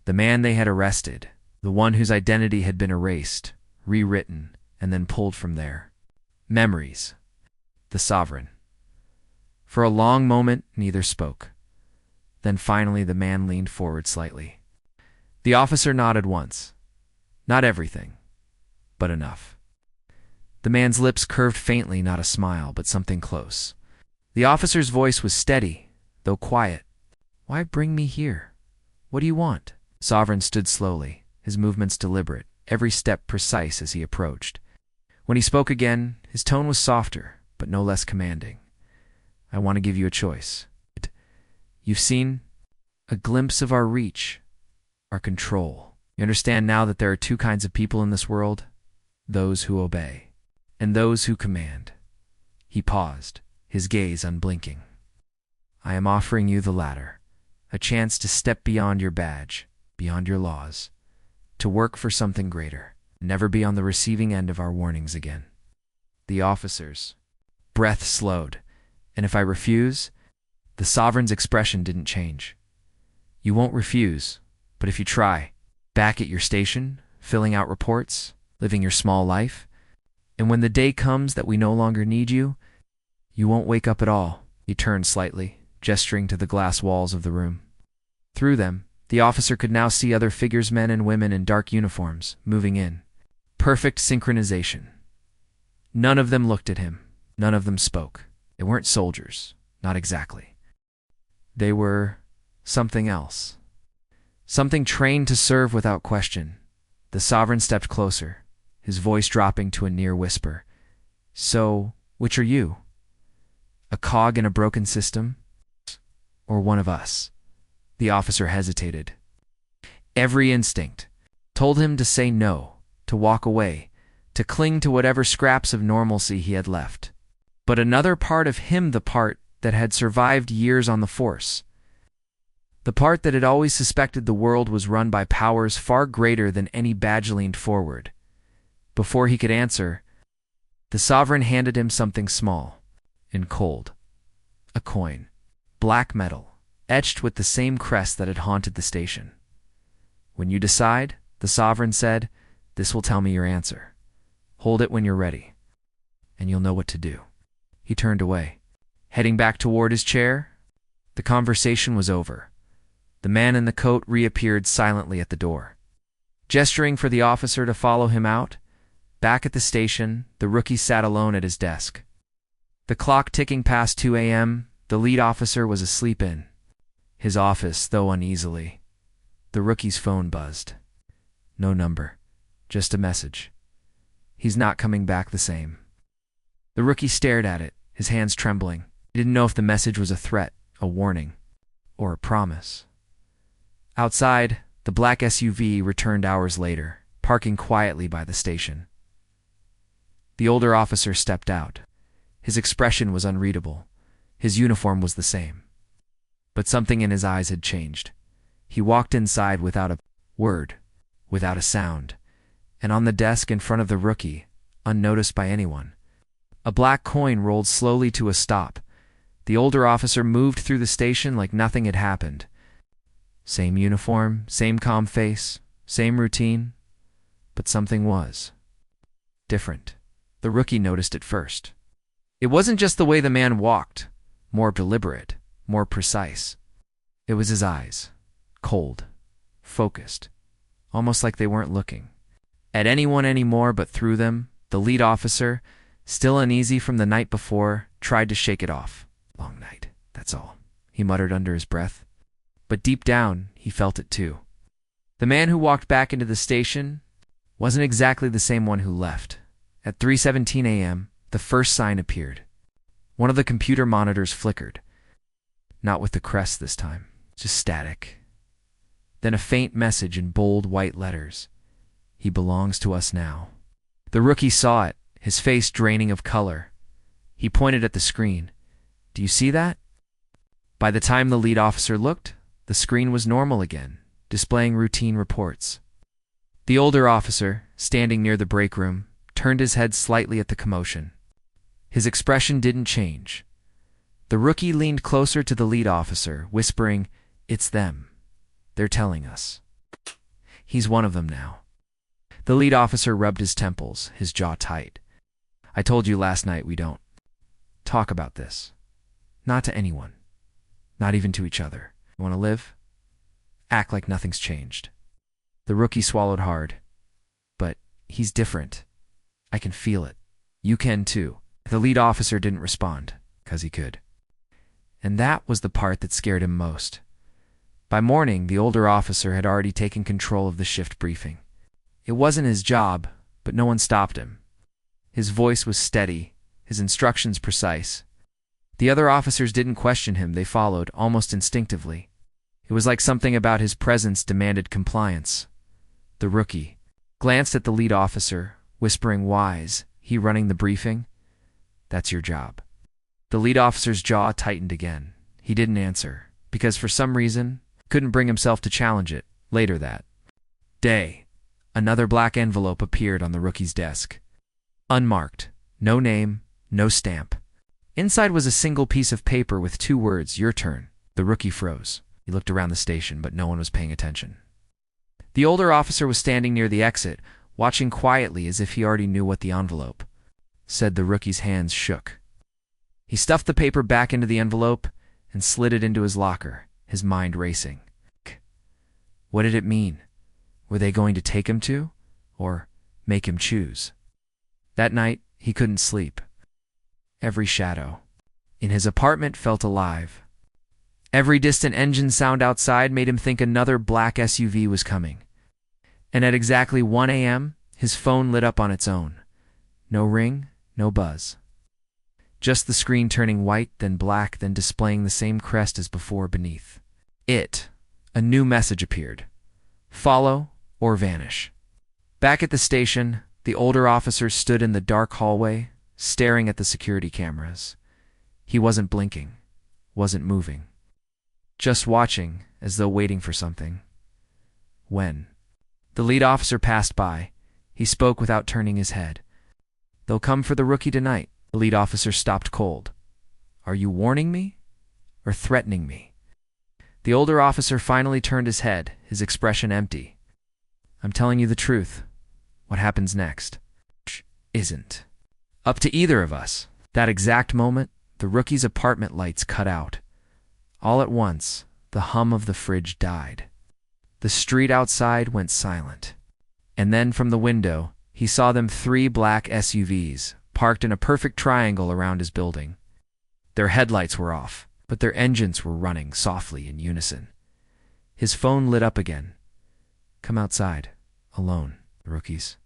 The man they had arrested, the one whose identity had been erased, rewritten, and then pulled from there. Memories. The Sovereign. For a long moment, neither spoke. Then finally the man leaned forward slightly. The officer nodded once. Not everything, but enough. The man's lips curved faintly, not a smile, but something close. The officer's voice was steady, though quiet. Why bring me here? What do you want? Sovereign stood slowly, his movements deliberate, every step precise as he approached. When he spoke again, his tone was softer, but no less commanding. I want to give you a choice. You've seen a glimpse of our reach, our control. You understand now that there are two kinds of people in this world, those who obey and those who command. He paused, his gaze unblinking. I am offering you the latter, a chance to step beyond your badge, beyond your laws, to work for something greater, never be on the receiving end of our warnings again. The officer's breath slowed, and if I refuse, the Sovereign's expression didn't change. You won't refuse, but if you try, back at your station, filling out reports, living your small life, and when the day comes that we no longer need you, you won't wake up at all. He turned slightly, gesturing to the glass walls of the room. Through them, the officer could now see other figures, men and women in dark uniforms, moving in. Perfect synchronization. None of them looked at him. None of them spoke. They weren't soldiers, not exactly. They were something else. Something trained to serve without question. The Sovereign stepped closer, his voice dropping to a near whisper. So, which are you? A cog in a broken system? Or one of us? The officer hesitated. Every instinct told him to say no, to walk away, to cling to whatever scraps of normalcy he had left. But another part of him, the part that had survived years on the Force, the part that had always suspected the world was run by powers far greater than any badge, leaned forward. Before he could answer, the Sovereign handed him something small and cold. A coin, black metal, etched with the same crest that had haunted the station. When you decide, the Sovereign said, this will tell me your answer. Hold it when you're ready, and you'll know what to do. He turned away, heading back toward his chair. The conversation was over. The man in the coat reappeared silently at the door. Gesturing for the officer to follow him out, back at the station, the rookie sat alone at his desk. The clock ticking past 2 a.m., the lead officer was asleep in his office, though uneasily. The rookie's phone buzzed. No number, just a message. He's not coming back the same. The rookie stared at it, his hands trembling. He didn't know if the message was a threat, a warning, or a promise. Outside, the black SUV returned hours later, parking quietly by the station. The older officer stepped out. His expression was unreadable. His uniform was the same. But something in his eyes had changed. He walked inside without a word, without a sound, and on the desk in front of the rookie, unnoticed by anyone, a black coin rolled slowly to a stop. The older officer moved through the station like nothing had happened. Same uniform, same calm face, same routine, but something was different. The rookie noticed it first. It wasn't just the way the man walked, more deliberate, more precise. It was his eyes, cold, focused, almost like they weren't looking at anyone anymore but through them. The lead officer, still uneasy from the night before, tried to shake it off. Long night, that's all, he muttered under his breath. But deep down, he felt it too. The man who walked back into the station wasn't exactly the same one who left. At 3:17 a.m., the first sign appeared. One of the computer monitors flickered. Not with the crest this time, just static. Then a faint message in bold white letters. He belongs to us now. The rookie saw it, his face draining of color. He pointed at the screen. Do you see that? By the time the lead officer looked, the screen was normal again, displaying routine reports. The older officer, standing near the break room, turned his head slightly at the commotion. His expression didn't change. The rookie leaned closer to the lead officer, whispering, "It's them. They're telling us. He's one of them now." The lead officer rubbed his temples, his jaw tight. "I told you last night we don't talk about this. Not to anyone. Not even to each other. You want to live? Act like nothing's changed." The rookie swallowed hard. "But he's different. I can feel it. You can too." The lead officer didn't respond, because he could. And that was the part that scared him most. By morning, the older officer had already taken control of the shift briefing. It wasn't his job, but no one stopped him. His voice was steady, his instructions precise. The other officers didn't question him, they followed, almost instinctively. It was like something about his presence demanded compliance. The rookie glanced at the lead officer, whispering, "Wise, he running the briefing? That's your job." The lead officer's jaw tightened again. He didn't answer, because for some reason, couldn't bring himself to challenge it. Later that day, another black envelope appeared on the rookie's desk. Unmarked, no name, no stamp. Inside was a single piece of paper with 2 words, "Your turn." The rookie froze. He looked around the station, but no one was paying attention. The older officer was standing near the exit, watching quietly as if he already knew what the envelope said. The rookie's hands shook. He stuffed the paper back into the envelope and slid it into his locker, his mind racing. What did it mean? Were they going to take him to, or make him choose? That night, he couldn't sleep. Every shadow in his apartment felt alive. Every distant engine sound outside made him think another black SUV was coming. And at exactly 1 a.m., his phone lit up on its own. No ring, no buzz. Just the screen turning white, then black, then displaying the same crest as before beneath it. A new message appeared. Follow or vanish. Back at the station, the older officer stood in the dark hallway, staring at the security cameras. He wasn't blinking, wasn't moving. Just watching, as though waiting for something. When the lead officer passed by, he spoke without turning his head. "They'll come for the rookie tonight." The lead officer stopped cold. "Are you warning me or threatening me?" The older officer finally turned his head, his expression empty. "I'm telling you the truth. What happens next isn't up to either of us." That exact moment, the rookie's apartment lights cut out. All at once, the hum of the fridge died. The street outside went silent. And then from the window, he saw them 3 black SUVs, parked in a perfect triangle around his building. Their headlights were off, but their engines were running softly in unison. His phone lit up again. "Come outside. Alone." The rookie's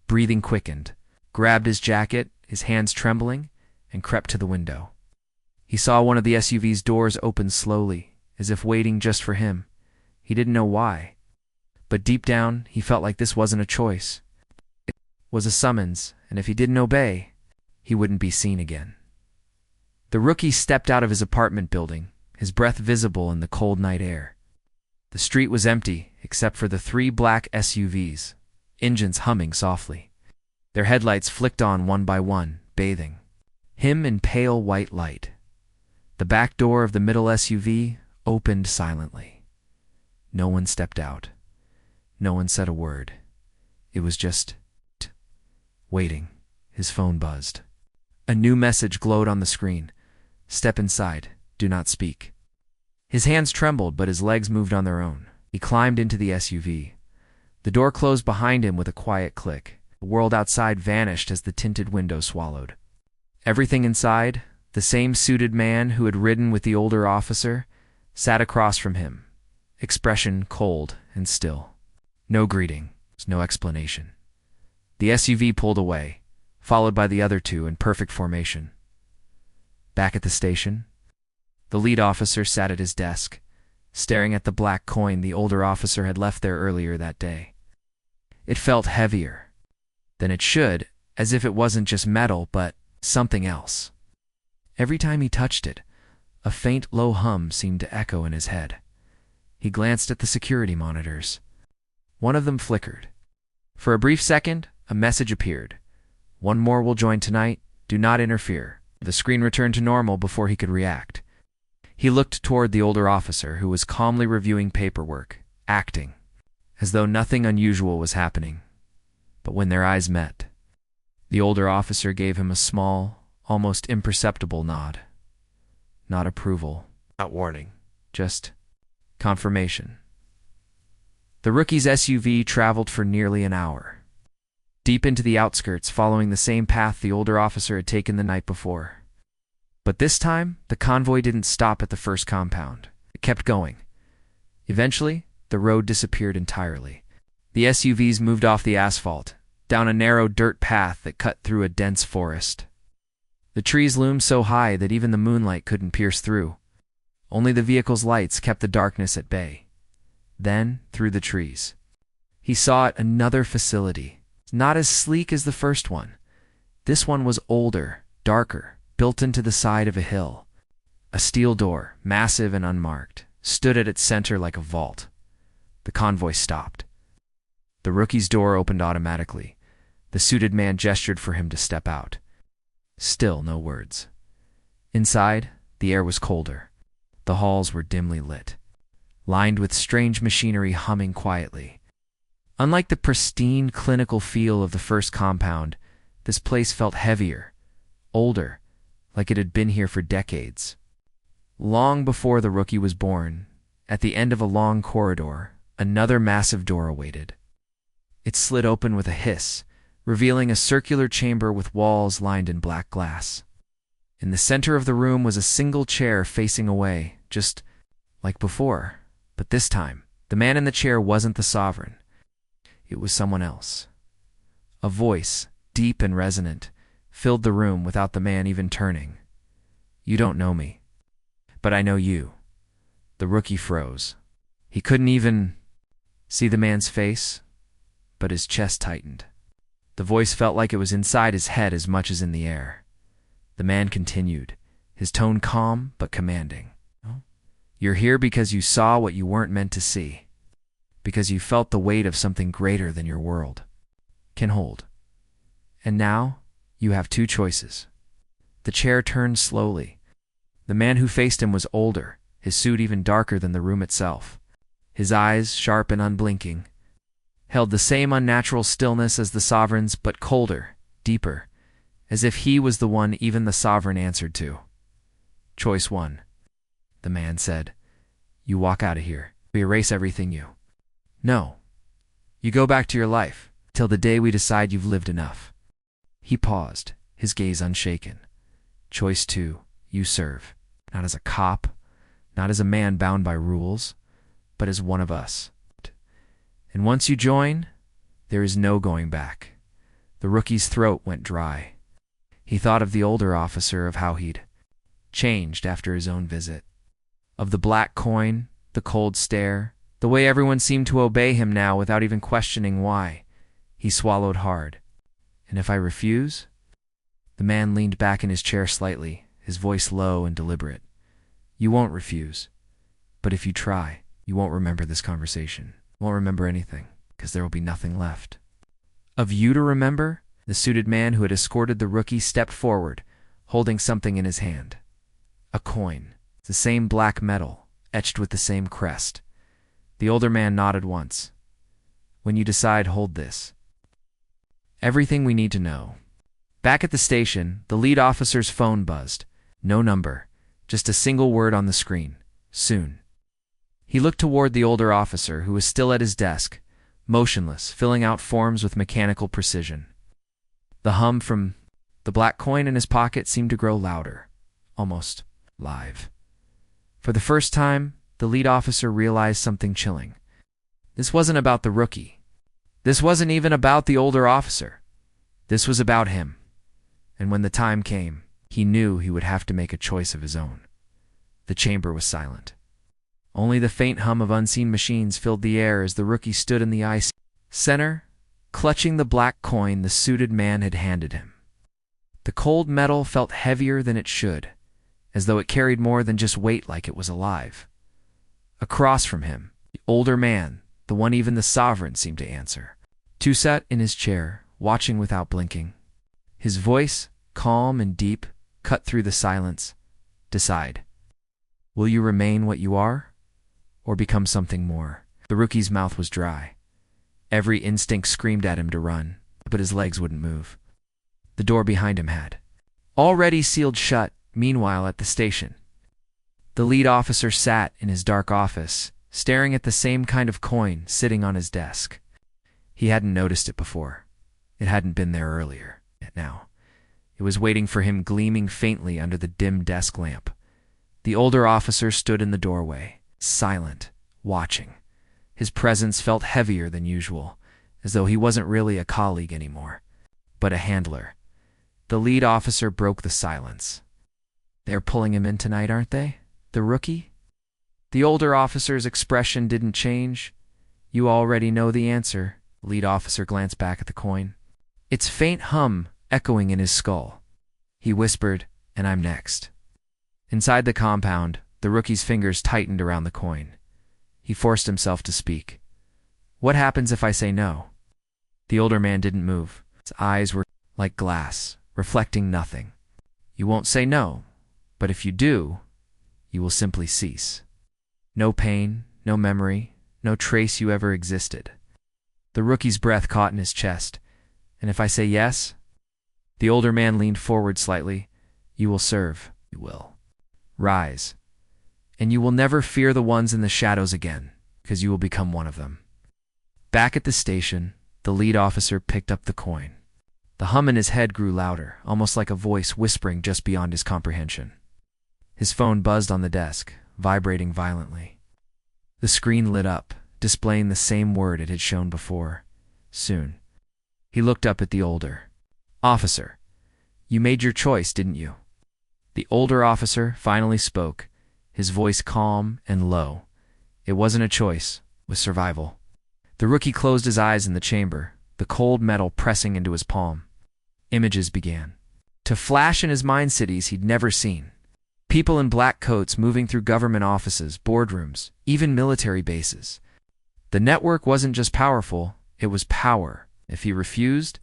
breathing quickened, grabbed his jacket, his hands trembling, and crept to the window. He saw one of the SUV's doors open slowly, as if waiting just for him. He didn't know why, but deep down, he felt like this wasn't a choice. It was a summons, and if he didn't obey, he wouldn't be seen again. The rookie stepped out of his apartment building, his breath visible in the cold night air. The street was empty, except for the 3 black SUVs, engines humming softly. Their headlights flicked on one by one, bathing him in pale white light. The back door of the middle SUV opened silently. No one stepped out. No one said a word. It was just waiting. His phone buzzed. A new message glowed on the screen. Step inside. Do not speak. His hands trembled, but his legs moved on their own. He climbed into the SUV. The door closed behind him with a quiet click. The world outside vanished as the tinted window swallowed. Everything inside, the same suited man who had ridden with the older officer, sat across from him, expression cold and still. No greeting, no explanation. The SUV pulled away, followed by the other two in perfect formation. Back at the station, the lead officer sat at his desk, staring at the black coin the older officer had left there earlier that day. It felt heavier than it should, as if it wasn't just metal, but something else. Every time he touched it, a faint low hum seemed to echo in his head. He glanced at the security monitors. One of them flickered. For a brief second, a message appeared. One more will join tonight. Do not interfere. The screen returned to normal before he could react. He looked toward the older officer, who was calmly reviewing paperwork, acting, as though nothing unusual was happening. But when their eyes met, the older officer gave him a small, almost imperceptible nod. Not approval, not warning, just confirmation. The rookie's SUV traveled for nearly an hour, deep into the outskirts, following the same path the older officer had taken the night before. But this time, the convoy didn't stop at the first compound. It kept going. Eventually, the road disappeared entirely. The SUVs moved off the asphalt, down a narrow dirt path that cut through a dense forest. The trees loomed so high that even the moonlight couldn't pierce through. Only the vehicle's lights kept the darkness at bay. Then, through the trees, he saw it, another facility, not as sleek as the first one. This one was older, darker, built into the side of a hill. A steel door, massive and unmarked, stood at its center like a vault. The convoy stopped. The rookie's door opened automatically. The suited man gestured for him to step out. Still no words. Inside, the air was colder. The halls were dimly lit, lined with strange machinery humming quietly. Unlike the pristine, clinical feel of the first compound, this place felt heavier, older, like it had been here for decades. Long before the rookie was born, at the end of a long corridor, another massive door awaited. It slid open with a hiss, revealing a circular chamber with walls lined in black glass. In the center of the room was a single chair facing away, just like before. But this time, the man in the chair wasn't the sovereign. It was someone else. A voice, deep and resonant, filled the room without the man even turning. "You don't know me, but I know you." The rookie froze. He couldn't even see the man's face, but his chest tightened. The voice felt like it was inside his head as much as in the air. The man continued, his tone calm but commanding. "You're here because you saw what you weren't meant to see, because you felt the weight of something greater than your world can hold. And now, you have two choices." The chair turned slowly. The man who faced him was older, his suit even darker than the room itself. His eyes, sharp and unblinking, held the same unnatural stillness as the sovereign's, but colder, deeper, as if he was the one even the sovereign answered to. "Choice one," the man said. "You walk out of here. We erase everything you know. You go back to your life, till the day we decide you've lived enough." He paused, his gaze unshaken. "Choice two, you serve, not as a cop, not as a man bound by rules, but as one of us. And once you join, there is no going back." The rookie's throat went dry. He thought of the older officer, of how he'd changed after his own visit, of the black coin, the cold stare, the way everyone seemed to obey him now without even questioning why. He swallowed hard. "And if I refuse?" The man leaned back in his chair slightly, his voice low and deliberate. "You won't refuse. But if you try, you won't remember this conversation. You won't remember anything, because there will be nothing left of you to remember." The suited man who had escorted the rookie stepped forward, holding something in his hand. A coin, the same black metal, etched with the same crest. The older man nodded once. When you decide, hold this. Everything we need to know. Back at the station, the lead officer's phone buzzed. No number, just a single word on the screen. Soon. He looked toward the older officer, who was still at his desk, motionless, filling out forms with mechanical precision. The hum from the black coin in his pocket seemed to grow louder, almost live. For the first time, the lead officer realized something chilling. This wasn't about the rookie. This wasn't even about the older officer. This was about him. And when the time came, he knew he would have to make a choice of his own. The chamber was silent. Only the faint hum of unseen machines filled the air as the rookie stood in the ice center, clutching the black coin the suited man had handed him. The cold metal felt heavier than it should, as though it carried more than just weight, like it was alive. Across from him, the older man, the one even the sovereign seemed to answer, sat in his chair, watching without blinking. His voice, calm and deep, cut through the silence. Decide. Will you remain what you are, or become something more? The rookie's mouth was dry. Every instinct screamed at him to run, but his legs wouldn't move. The door behind him had already sealed shut. Meanwhile, at the station, the lead officer sat in his dark office, staring at the same kind of coin sitting on his desk. He hadn't noticed it before. It hadn't been there earlier. Yet now, it was waiting for him, gleaming faintly under the dim desk lamp. The older officer stood in the doorway, silent, watching. His presence felt heavier than usual, as though he wasn't really a colleague anymore, but a handler. The lead officer broke the silence. They're pulling him in tonight, aren't they? The rookie? The older officer's expression didn't change. You already know the answer. The lead officer glanced back at the coin. Its faint hum echoing in his skull. He whispered, and I'm next. Inside the compound, the rookie's fingers tightened around the coin. He forced himself to speak. What happens if I say no? The older man didn't move. His eyes were like glass, reflecting nothing. You won't say no, but if you do, you will simply cease. No pain, no memory, no trace you ever existed. The rookie's breath caught in his chest. And if I say yes? The older man leaned forward slightly. You will serve. You will rise. And you will never fear the ones in the shadows again, because you will become one of them. Back at the station, the lead officer picked up the coin. The hum in his head grew louder, almost like a voice whispering just beyond his comprehension. His phone buzzed on the desk, vibrating violently. The screen lit up, displaying the same word it had shown before. Soon. He looked up at the older officer. You made your choice, didn't you? The older officer finally spoke, his voice calm and low. It wasn't a choice, it was survival. The rookie closed his eyes in the chamber, the cold metal pressing into his palm. Images began to flash in his mind, cities he'd never seen. People in black coats moving through government offices, boardrooms, even military bases. The network wasn't just powerful, it was power. If he refused,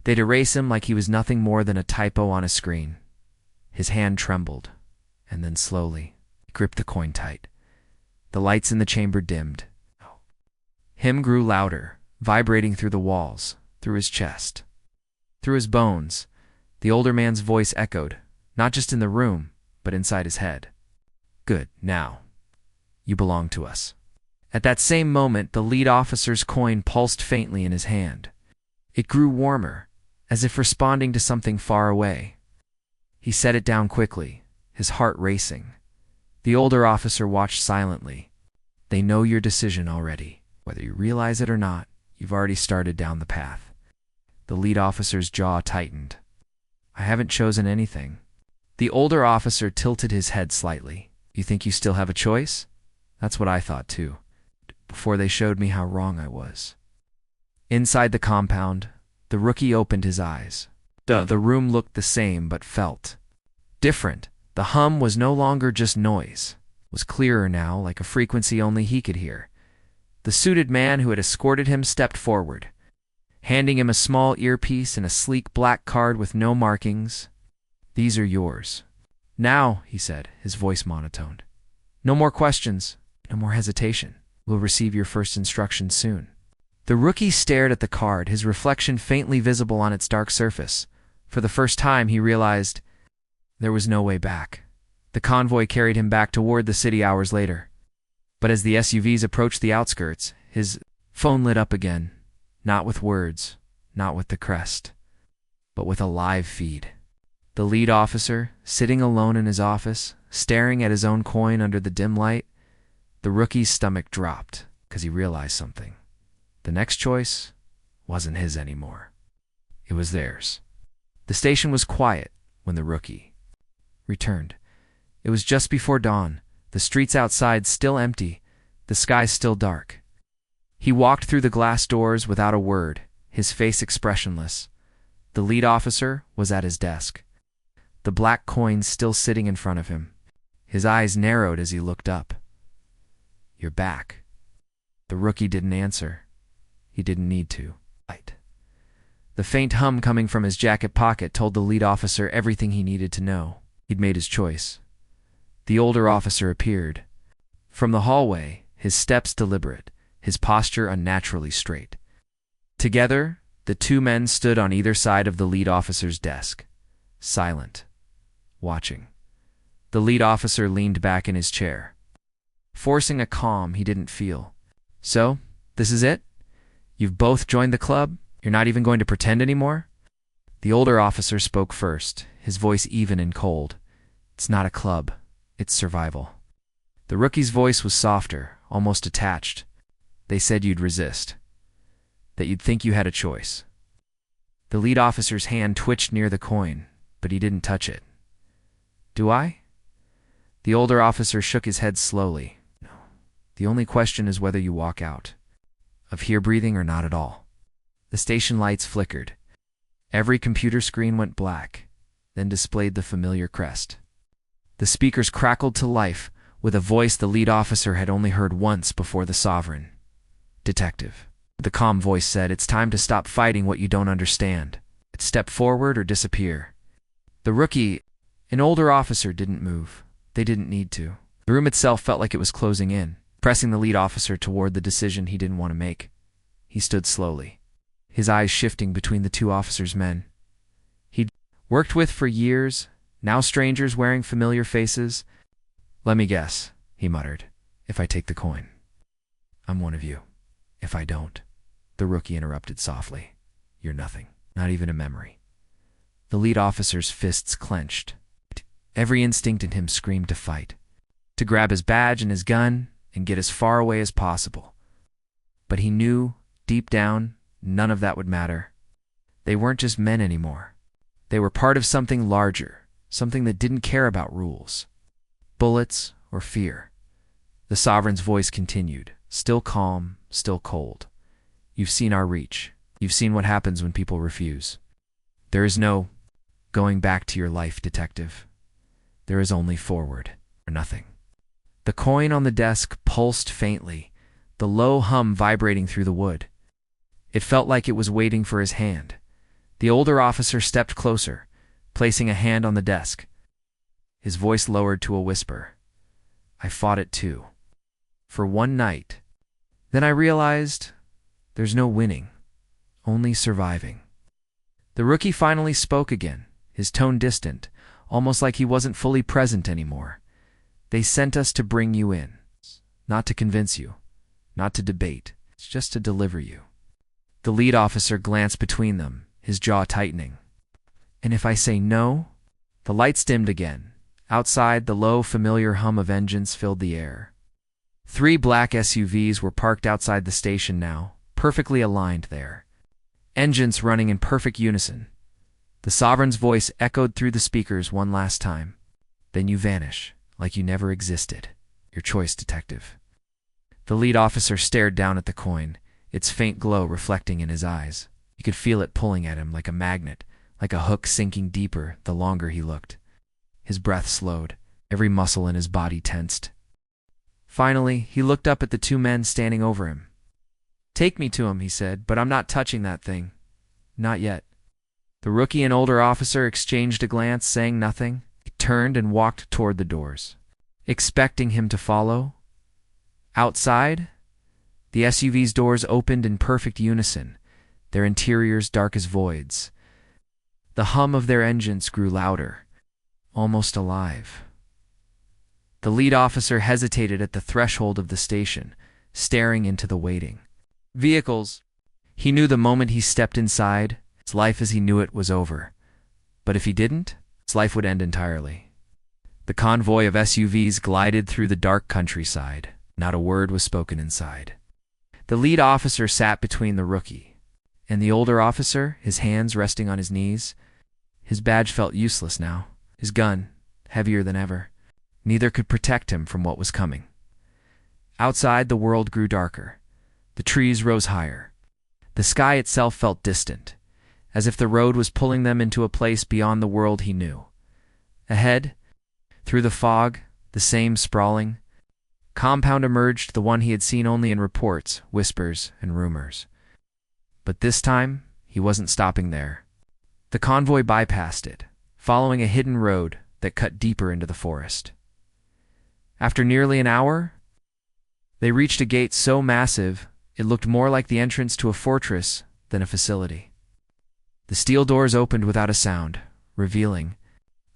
they'd erase him like he was nothing more than a typo on a screen. His hand trembled, and then slowly, he gripped the coin tight. The lights in the chamber dimmed. Hymn grew louder, vibrating through the walls, through his chest. Through his bones, the older man's voice echoed, not just in the room, but inside his head. Good, now. You belong to us. At that same moment, the lead officer's coin pulsed faintly in his hand. It grew warmer, as if responding to something far away. He set it down quickly, his heart racing. The older officer watched silently. They know your decision already. Whether you realize it or not, you've already started down the path. The lead officer's jaw tightened. I haven't chosen anything. The older officer tilted his head slightly. You think you still have a choice? That's what I thought too, before they showed me how wrong I was. Inside the compound, the rookie opened his eyes. The room looked the same but felt different. The hum was no longer just noise. It was clearer now, like a frequency only he could hear. The suited man who had escorted him stepped forward, handing him a small earpiece and a sleek black card with no markings. These are yours. Now, he said, his voice monotoned. No more questions, no more hesitation. We'll receive your first instructions soon." The rookie stared at the card, his reflection faintly visible on its dark surface. For the first time, he realized there was no way back. The convoy carried him back toward the city hours later. But as the SUVs approached the outskirts, his phone lit up again, not with words, not with the crest, but with a live feed. The lead officer, sitting alone in his office, staring at his own coin under the dim light. The rookie's stomach dropped because he realized something. The next choice wasn't his anymore. It was theirs. The station was quiet when the rookie returned. It was just before dawn, the streets outside still empty, the sky still dark. He walked through the glass doors without a word, his face expressionless. The lead officer was at his desk, the black coin still sitting in front of him. His eyes narrowed as he looked up. "You're back." The rookie didn't answer. He didn't need to. The faint hum coming from his jacket pocket told the lead officer everything he needed to know. He'd made his choice. The older officer appeared. From the hallway, his steps deliberate, his posture unnaturally straight. Together, the two men stood on either side of the lead officer's desk, silent, watching. The lead officer leaned back in his chair, forcing a calm he didn't feel. "So, this is it? You've both joined the club? You're not even going to pretend anymore?" The older officer spoke first, his voice even and cold. "It's not a club. It's survival." The rookie's voice was softer, almost detached. "They said you'd resist, that you'd think you had a choice." The lead officer's hand twitched near the coin, but he didn't touch it. "Do I?" The older officer shook his head slowly. "No. The only question is whether you walk out. Of here breathing or not at all." The station lights flickered. Every computer screen went black, then displayed the familiar crest. The speakers crackled to life with a voice the lead officer had only heard once before the Sovereign. "Detective." The calm voice said, "It's time to stop fighting what you don't understand. It's step forward or disappear." The rookie, an older officer, didn't move. They didn't need to. The room itself felt like it was closing in, pressing the lead officer toward the decision he didn't want to make. He stood slowly, his eyes shifting between the two officers' men he'd worked with for years, now strangers wearing familiar faces. "Let me guess," he muttered. "If I take the coin, I'm one of you. If I don't," the rookie interrupted softly, "you're nothing, not even a memory." The lead officer's fists clenched. Every instinct in him screamed to fight, to grab his badge and his gun and get as far away as possible. But he knew, deep down, none of that would matter. They weren't just men anymore. They were part of something larger, something that didn't care about rules, bullets, or fear. The Sovereign's voice continued, still calm, still cold. "You've seen our reach. You've seen what happens when people refuse. There is no going back to your life, detective. There is only forward, or nothing." The coin on the desk pulsed faintly, the low hum vibrating through the wood. It felt like it was waiting for his hand. The older officer stepped closer, placing a hand on the desk. His voice lowered to a whisper. "I fought it too. For one night. Then I realized there's no winning, only surviving." The rookie finally spoke again, his tone distant, almost like he wasn't fully present anymore. "They sent us to bring you in, not to convince you, not to debate. It's just to deliver you." The lead officer glanced between them, his jaw tightening. "And if I say no?" The lights dimmed again. Outside, the low, familiar hum of engines filled the air. 3 black SUVs were parked outside the station now, perfectly aligned there, engines running in perfect unison. The Sovereign's voice echoed through the speakers one last time. "Then you vanish, like you never existed. Your choice, detective." The lead officer stared down at the coin, its faint glow reflecting in his eyes. He could feel it pulling at him like a magnet, like a hook sinking deeper the longer he looked. His breath slowed, every muscle in his body tensed. Finally, he looked up at the 2 men standing over him. "Take me to him," he said, "but I'm not touching that thing. Not yet." The rookie and older officer exchanged a glance, saying nothing. He turned and walked toward the doors, expecting him to follow. Outside, The SUV's doors opened in perfect unison, their interiors dark as voids. The hum of their engines grew louder, almost alive. The lead officer hesitated at the threshold of the station, staring into the waiting vehicles. He knew the moment he stepped inside, his life as he knew it was over. But if he didn't, his life would end entirely. The convoy of SUVs glided through the dark countryside. Not a word was spoken inside. The lead officer sat between the rookie and the older officer, his hands resting on his knees. His badge felt useless now, his gun heavier than ever. Neither could protect him from what was coming. Outside, the world grew darker. The trees rose higher. The sky itself felt distant, as if the road was pulling them into a place beyond the world he knew. Ahead, through the fog, the same sprawling compound emerged, the one he had seen only in reports, whispers, and rumors. But this time, he wasn't stopping there. The convoy bypassed it, following a hidden road that cut deeper into the forest. After nearly an hour, they reached a gate so massive it looked more like the entrance to a fortress than a facility. The steel doors opened without a sound, revealing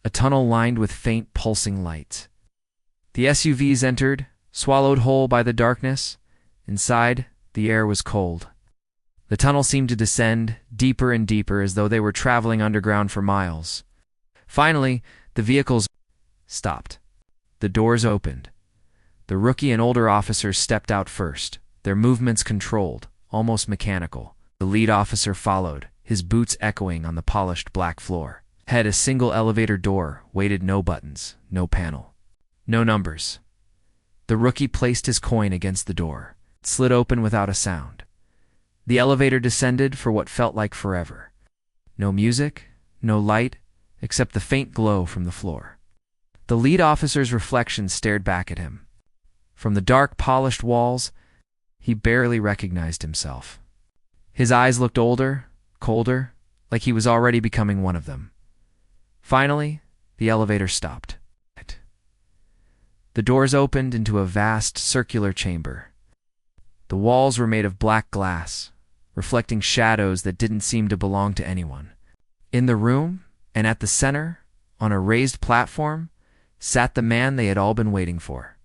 a tunnel lined with faint pulsing lights. The SUVs entered, swallowed whole by the darkness. Inside, the air was cold. The tunnel seemed to descend deeper and deeper, as though they were traveling underground for miles. Finally, the vehicles stopped. The doors opened. The rookie and older officers stepped out first, their movements controlled, almost mechanical. The lead officer followed, his boots echoing on the polished black floor. Ahead, a single elevator door waited, no buttons, no panel, no numbers. The rookie placed his coin against the door. It slid open without a sound. The elevator descended for what felt like forever. No music, no light, except the faint glow from the floor. The lead officer's reflection stared back at him. From the dark, polished walls, he barely recognized himself. His eyes looked older, colder, like he was already becoming one of them. Finally, the elevator stopped. The doors opened into a vast, circular chamber. The walls were made of black glass, reflecting shadows that didn't seem to belong to anyone. In the room, and at the center, on a raised platform, sat the man they had all been waiting for.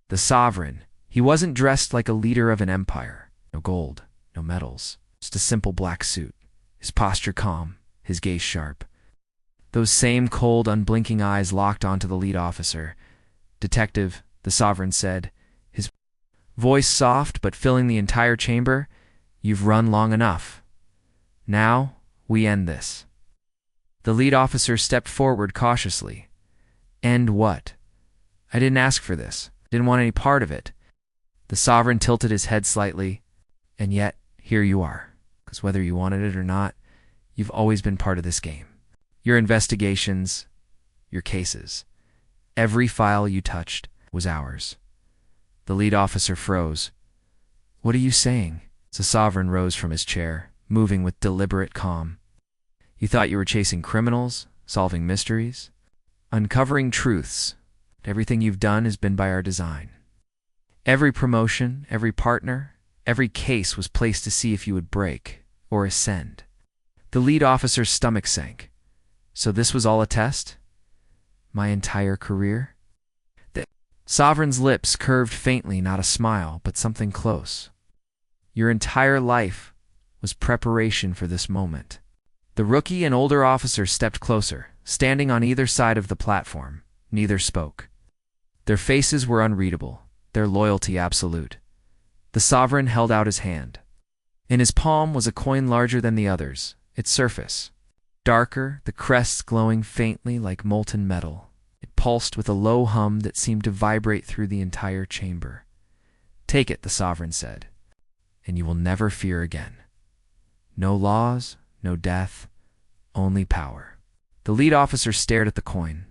The Sovereign. He wasn't dressed like a leader of an empire. No gold, no medals, just a simple black suit. His posture calm, his gaze sharp. Those same cold, unblinking eyes locked onto the lead officer. "Detective," the Sovereign said, his voice soft but filling the entire chamber, "you've run long enough. Now, we end this." The lead officer stepped forward cautiously. "End what? I didn't ask for this. Didn't want any part of it." The Sovereign tilted his head slightly. "And yet, here you are. Because whether you wanted it or not, you've always been part of this game. Your investigations, your cases. Every file you touched was ours." The lead officer froze. "What are you saying?" The Sovereign rose from his chair, moving with deliberate calm. "You thought you were chasing criminals, solving mysteries, uncovering truths. Everything you've done has been by our design. Every promotion, every partner, every case was placed to see if you would break or ascend." The lead officer's stomach sank. "So this was all a test? My entire career?" The Sovereign's lips curved faintly, not a smile, but something close. "Your entire life was preparation for this moment." The rookie and older officer stepped closer, standing on either side of the platform. Neither spoke. Their faces were unreadable, their loyalty absolute. The Sovereign held out his hand. In his palm was a coin larger than the others, its surface darker, the crests glowing faintly like molten metal. It pulsed with a low hum that seemed to vibrate through the entire chamber. "Take it," the Sovereign said, "and you will never fear again. No laws, no death, only power." The lead officer stared at the coin.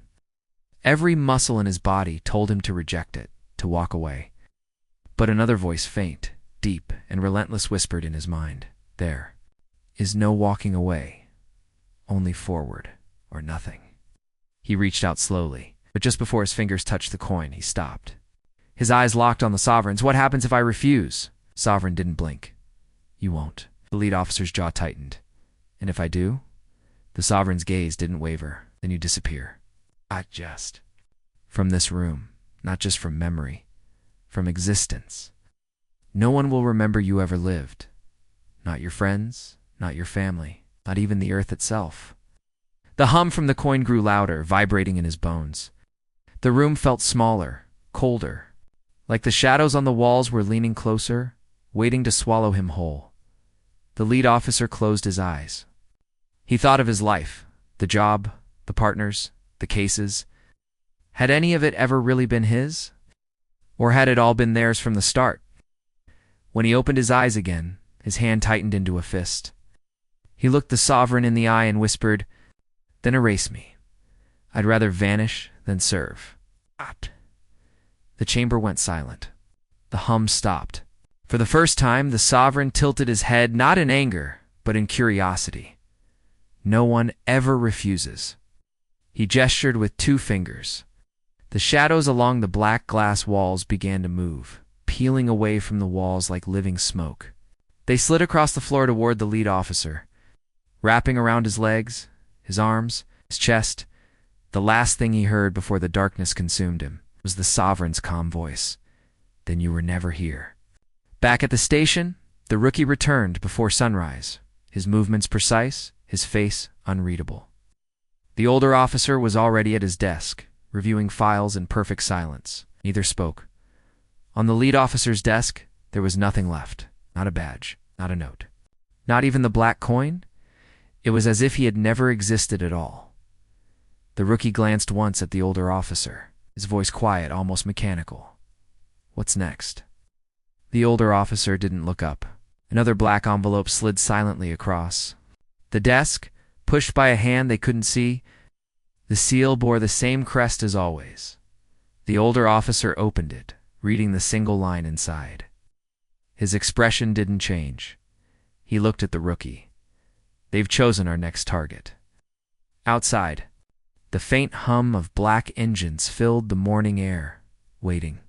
Every muscle in his body told him to reject it, to walk away. But another voice, faint, deep, and relentless, whispered in his mind, "There is no walking away. Only forward, or nothing." He reached out slowly, but just before his fingers touched the coin, he stopped. His eyes locked on the Sovereign's. "What happens if I refuse?" Sovereign didn't blink. You won't. The lead officer's jaw tightened. And if I do? The Sovereign's gaze didn't waver. Then you disappear. Not just from this room, not just from memory, from existence. No one will remember you ever lived. Not your friends, not your family, not even the earth itself. The hum from the coin grew louder, vibrating in his bones. The room felt smaller, colder, like the shadows on the walls were leaning closer, waiting to swallow him whole. The lead officer closed his eyes. He thought of his life, the job, the partners, the cases. Had any of it ever really been his? Or had it all been theirs from the start? When he opened his eyes again, his hand tightened into a fist. He looked the Sovereign in the eye and whispered, "Then erase me. I'd rather vanish than serve." The chamber went silent. The hum stopped. For the first time, the Sovereign tilted his head not in anger, but in curiosity. No one ever refuses. He gestured with 2 fingers. The shadows along the black glass walls began to move, peeling away from the walls like living smoke. They slid across the floor toward the lead officer, wrapping around his legs, his arms, his chest. The last thing he heard before the darkness consumed him was the Sovereign's calm voice. "Then you were never here." Back at the station, the rookie returned before sunrise, his movements precise, his face unreadable. The older officer was already at his desk, reviewing files in perfect silence. Neither spoke. On the lead officer's desk, there was nothing left. Not a badge, not a note. Not even the black coin? It was as if he had never existed at all. The rookie glanced once at the older officer, his voice quiet, almost mechanical. "What's next?" The older officer didn't look up. Another black envelope slid silently across. The desk, pushed by a hand they couldn't see, the seal bore the same crest as always. The older officer opened it, reading the single line inside. His expression didn't change. He looked at the rookie. "They've chosen our next target." Outside, the faint hum of black engines filled the morning air, waiting.